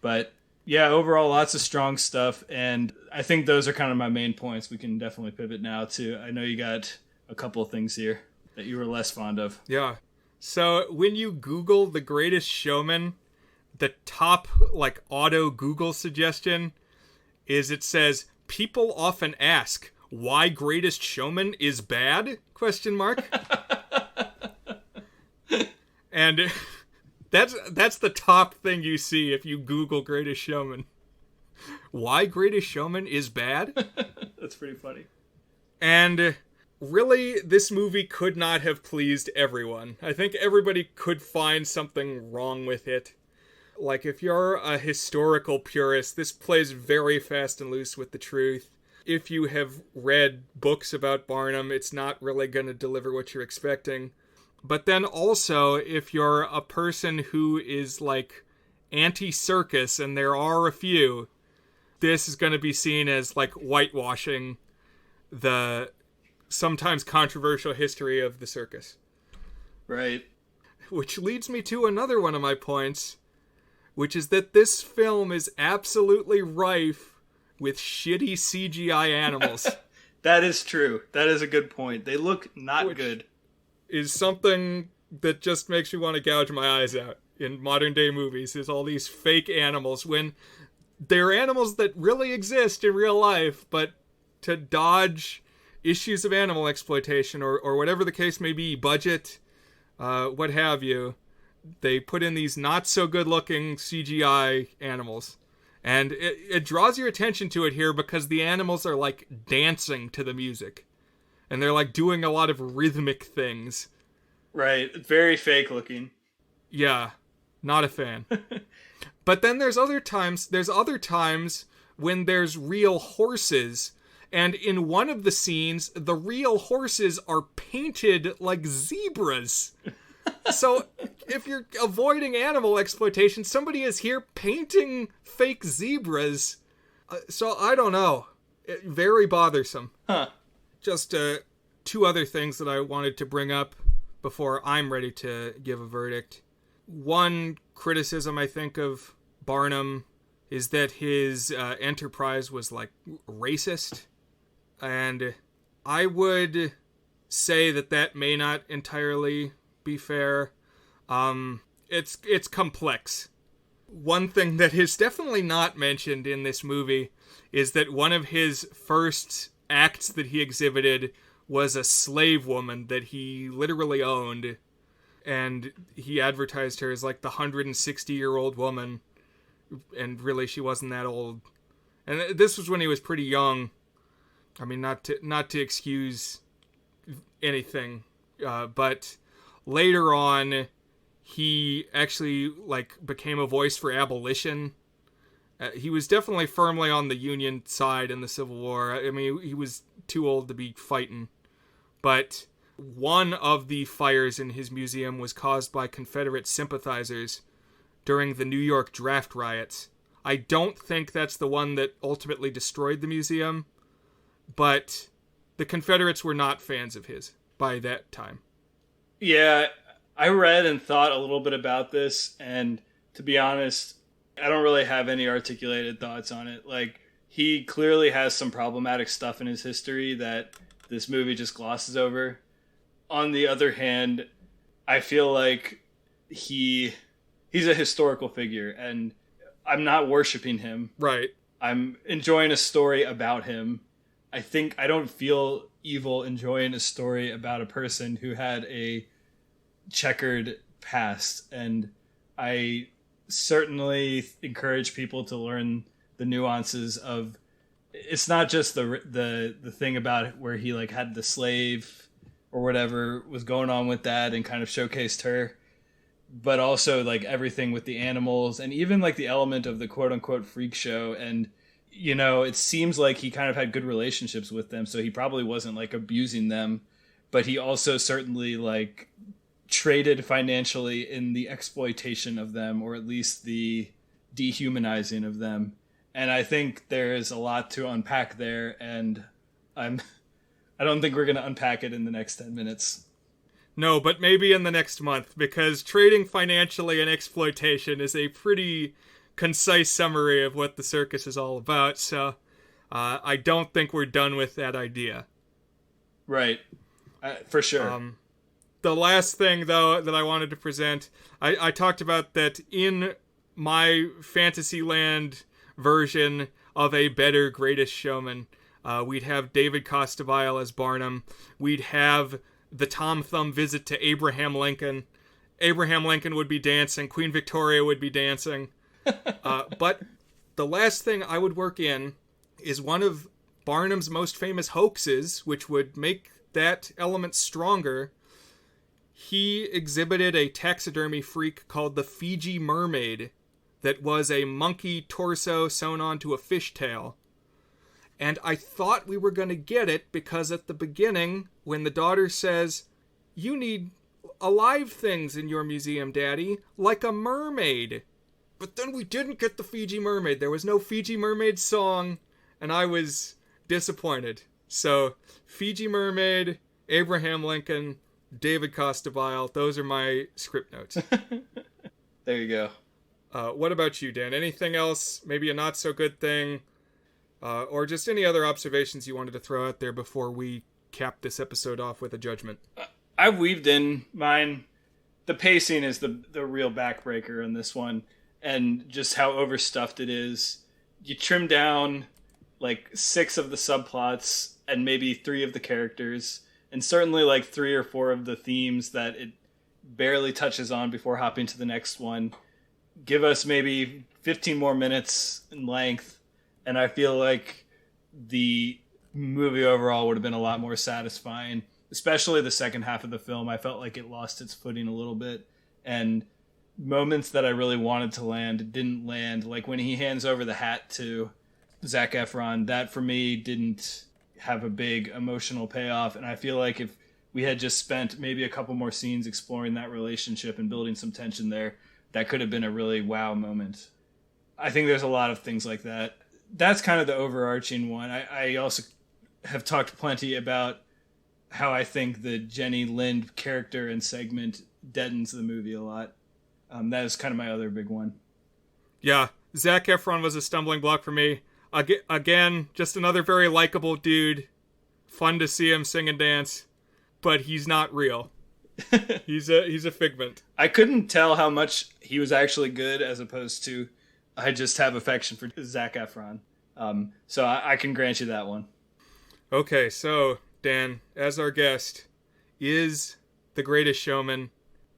But yeah, overall, lots of strong stuff. And I think those are kind of my main points. We can definitely pivot now to, I know you got a couple of things here that you were less fond of. Yeah. So when you Google The Greatest Showman, the top like auto Google suggestion is it says, people often ask why Greatest Showman is bad? ? And that's the top thing you see if you Google Greatest Showman. Why Greatest Showman is bad? That's pretty funny. And really, this movie could not have pleased everyone. I think everybody could find something wrong with it. Like, if you're a historical purist, this plays very fast and loose with the truth. If you have read books about Barnum, it's not really going to deliver what you're expecting. But then also, if you're a person who is, like, anti-circus, and there are a few, this is going to be seen as, like, whitewashing the sometimes controversial history of the circus. Right. Which leads me to another one of my points, which is that this film is absolutely rife with shitty CGI animals. That is true. That is a good point. They look not good. Is something that just makes me want to gouge my eyes out in modern day movies, is all these fake animals when they're animals that really exist in real life, but to dodge issues of animal exploitation or whatever the case may be, budget, what have you, they put in these not so good looking CGI animals. And it draws your attention to it here because the animals are like dancing to the music. And they're like doing a lot of rhythmic things. Right. Very fake looking. Yeah. Not a fan. But then there's other times when there's real horses. And in one of the scenes, the real horses are painted like zebras. So if you're avoiding animal exploitation, somebody is here painting fake zebras. So I don't know. Very bothersome. Huh. Just two other things that I wanted to bring up before I'm ready to give a verdict. One criticism, I think, of Barnum is that his enterprise was, like, racist. And I would say that may not entirely be fair. It's complex. One thing that is definitely not mentioned in this movie is that one of his first acts that he exhibited was a slave woman that he literally owned, and he advertised her as like the 160-year-old woman, and really she wasn't that old. And this was when he was pretty young. I mean, not to excuse anything, but later on he actually like became a voice for abolition. He was definitely firmly on the Union side in the Civil War. I mean, he was too old to be fighting. But one of the fires in his museum was caused by Confederate sympathizers during the New York draft riots. I don't think that's the one that ultimately destroyed the museum, but the Confederates were not fans of his by that time. Yeah, I read and thought a little bit about this, and to be honest, I don't really have any articulated thoughts on it. Like, he clearly has some problematic stuff in his history that this movie just glosses over. On the other hand, I feel like he's a historical figure, and I'm not worshiping him. Right. I'm enjoying a story about him. I don't feel evil enjoying a story about a person who had a checkered past, and I certainly encourage people to learn the nuances of. It's not just the thing about it where he like had the slave or whatever was going on with that and kind of showcased her, but also like everything with the animals and even like the element of the quote unquote freak show. And you know, it seems like he kind of had good relationships with them, so he probably wasn't like abusing them, but he also certainly like traded financially in the exploitation of them, or at least the dehumanizing of them. And I think there is a lot to unpack there, and I don't think we're going to unpack it in the next 10 minutes. No, but maybe in the next month, because trading financially and exploitation is a pretty concise summary of what the circus is all about, so I don't think we're done with that idea. Right. For sure. The last thing, though, that I wanted to present, I talked about that in my Fantasyland version of a better Greatest Showman, we'd have David Costabile as Barnum. We'd have the Tom Thumb visit to Abraham Lincoln. Abraham Lincoln would be dancing. Queen Victoria would be dancing. But the last thing I would work in is one of Barnum's most famous hoaxes, which would make that element stronger. He exhibited a taxidermy freak called the Fiji Mermaid that was a monkey torso sewn onto a fishtail. And I thought we were going to get it because at the beginning, when the daughter says, "You need alive things in your museum, Daddy, like a mermaid." But then we didn't get the Fiji Mermaid. There was no Fiji Mermaid song, and I was disappointed. So, Fiji Mermaid, Abraham Lincoln, David Costabile, those are my script notes. There you go. What about you, Dan? Anything else? Maybe a not so good thing? Or just any other observations you wanted to throw out there before we cap this episode off with a judgment? I've weaved in mine. The pacing is the real backbreaker in this one, and just how overstuffed it is. You trim down like 6 of the subplots and maybe 3 of the characters, and certainly like 3 or 4 of the themes that it barely touches on before hopping to the next one. Give us maybe 15 more minutes in length, and I feel like the movie overall would have been a lot more satisfying, especially the second half of the film. I felt like it lost its footing a little bit, and moments that I really wanted to land didn't land. Like when he hands over the hat to Zac Efron, that for me didn't have a big emotional payoff, and I feel like if we had just spent maybe a couple more scenes exploring that relationship and building some tension there, that could have been a really wow moment. I think there's a lot of things like that. That's kind of the overarching one. I also have talked plenty about how I think the Jenny Lind character and segment deadens the movie a lot. That is kind of my other big one. Yeah, Zac Efron was a stumbling block for me. Again, just another very likable dude. Fun to see him sing and dance, but he's not real. He's a figment. I couldn't tell how much he was actually good as opposed to I just have affection for Zac Efron. So I can grant you that one. Okay, so Dan, as our guest, is The Greatest Showman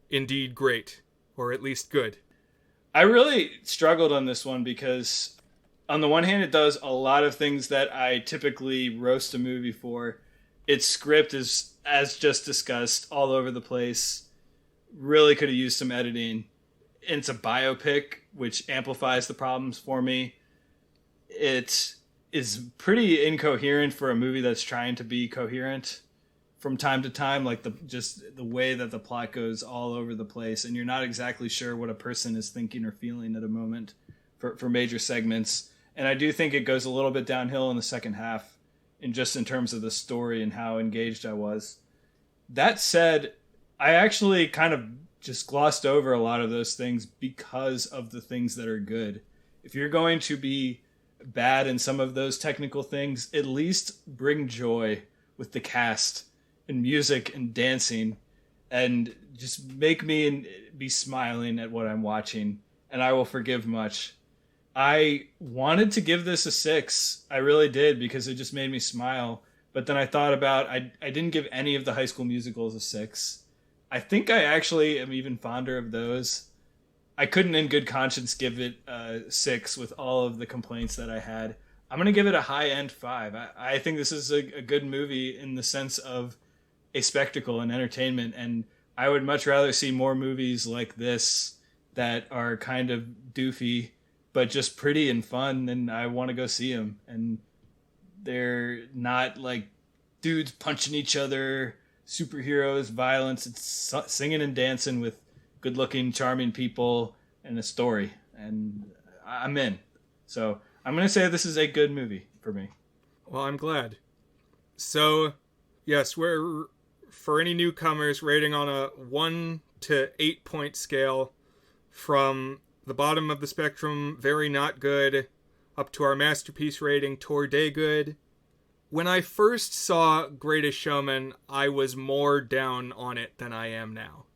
indeed great, or at least good? I really struggled on this one because on the one hand, it does a lot of things that I typically roast a movie for. Its script is, as just discussed, all over the place. Really could have used some editing. It's a biopic, which amplifies the problems for me. It is pretty incoherent for a movie that's trying to be coherent from time to time. Like the way that the plot goes all over the place, and you're not exactly sure what a person is thinking or feeling at a moment for major segments. And I do think it goes a little bit downhill in the second half, in terms of the story and how engaged I was. That said, I actually kind of just glossed over a lot of those things because of the things that are good. If you're going to be bad in some of those technical things, at least bring joy with the cast and music and dancing, and just make me be smiling at what I'm watching, and I will forgive much. I wanted to give this a 6. I really did, because it just made me smile. But then I thought about, I didn't give any of the High School Musicals a 6. I think I actually am even fonder of those. I couldn't in good conscience give it a 6 with all of the complaints that I had. I'm going to give it a high-end 5. I think this is a good movie in the sense of a spectacle and entertainment, and I would much rather see more movies like this that are kind of doofy but just pretty and fun, and I want to go see them. And they're not like dudes punching each other, superheroes, violence. It's singing and dancing with good-looking, charming people and a story. And I'm in. So I'm going to say this is a good movie for me. Well, I'm glad. So, yes, we're, for any newcomers, rating on a 1 to 8 point scale from the bottom of the spectrum, very not good, up to our masterpiece rating, Tour-de good. When I first saw Greatest Showman, I was more down on it than I am now.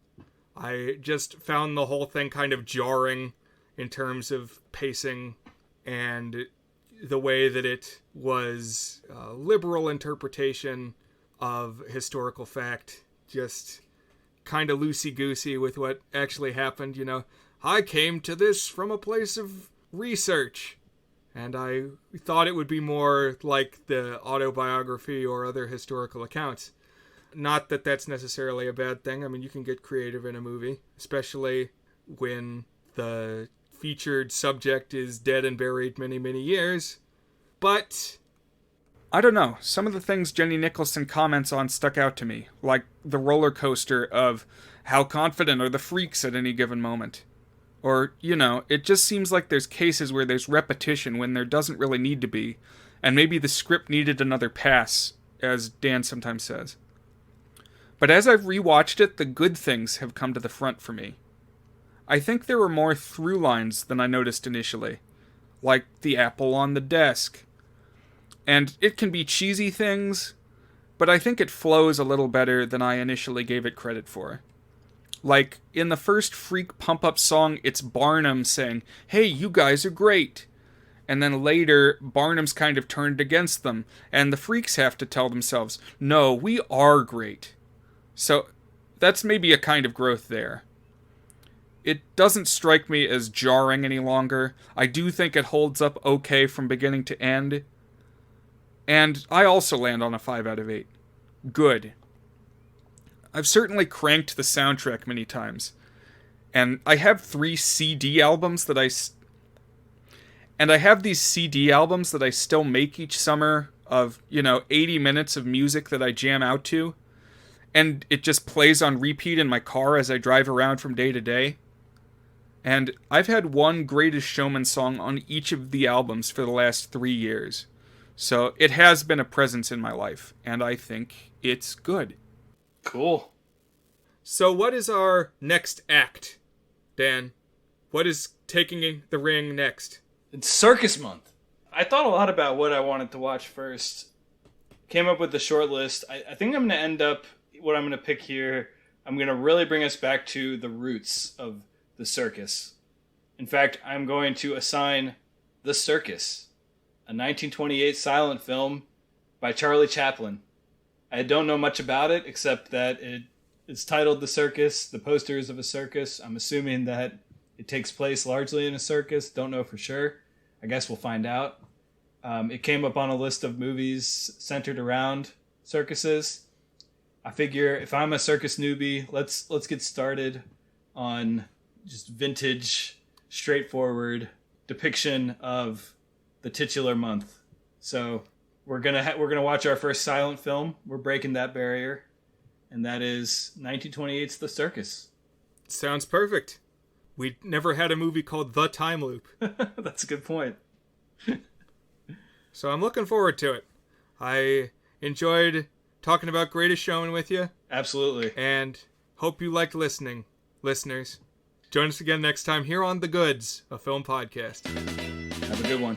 I just found the whole thing kind of jarring in terms of pacing and the way that it was a liberal interpretation of historical fact, just kind of loosey-goosey with what actually happened, you know. I came to this from a place of research, and I thought it would be more like the autobiography or other historical accounts. Not that that's necessarily a bad thing. I mean, you can get creative in a movie, especially when the featured subject is dead and buried many, many years. But I don't know. Some of the things Jenny Nicholson comments on stuck out to me, like the roller coaster of how confident are the freaks at any given moment. Or, you know, it just seems like there's cases where there's repetition when there doesn't really need to be, and maybe the script needed another pass, as Dan sometimes says. But as I've rewatched it, the good things have come to the front for me. I think there were more through lines than I noticed initially, like the apple on the desk. And it can be cheesy things, but I think it flows a little better than I initially gave it credit for. Like, in the first Freak pump-up song, it's Barnum saying, "Hey, you guys are great." And then later, Barnum's kind of turned against them, and the Freaks have to tell themselves, "No, we are great." So, that's maybe a kind of growth there. It doesn't strike me as jarring any longer. I do think it holds up okay from beginning to end. And I also land on a 5 out of 8. Good. I've certainly cranked the soundtrack many times. And I have 3 CD albums that I have these CD albums that I still make each summer of, 80 minutes of music that I jam out to. And it just plays on repeat in my car as I drive around from day to day. And I've had one Greatest Showman song on each of the albums for the last 3 years. So it has been a presence in my life, and I think it's good. Cool. So what is our next act, Dan? What is taking the ring next? It's Circus Month. I thought a lot about what I wanted to watch first. Came up with the short list. I think I'm going to end up, what I'm going to pick here, I'm going to really bring us back to the roots of the circus. In fact, I'm going to assign The Circus, a 1928 silent film by Charlie Chaplin. I don't know much about it, except that it's titled The Circus. The poster is of a circus. I'm assuming that it takes place largely in a circus. Don't know for sure. I guess we'll find out. It came up on a list of movies centered around circuses. I figure if I'm a circus newbie, let's get started on just vintage, straightforward depiction of the titular month, So we're gonna watch our first silent film. We're breaking that barrier, and that is 1928's The Circus. Sounds perfect. We never had a movie called The Time Loop. That's a good point. So I'm looking forward to it. I enjoyed talking about Greatest Showman with you. Absolutely. And hope you liked listening, listeners. Join us again next time here on The Goods, a film podcast. Have a good one.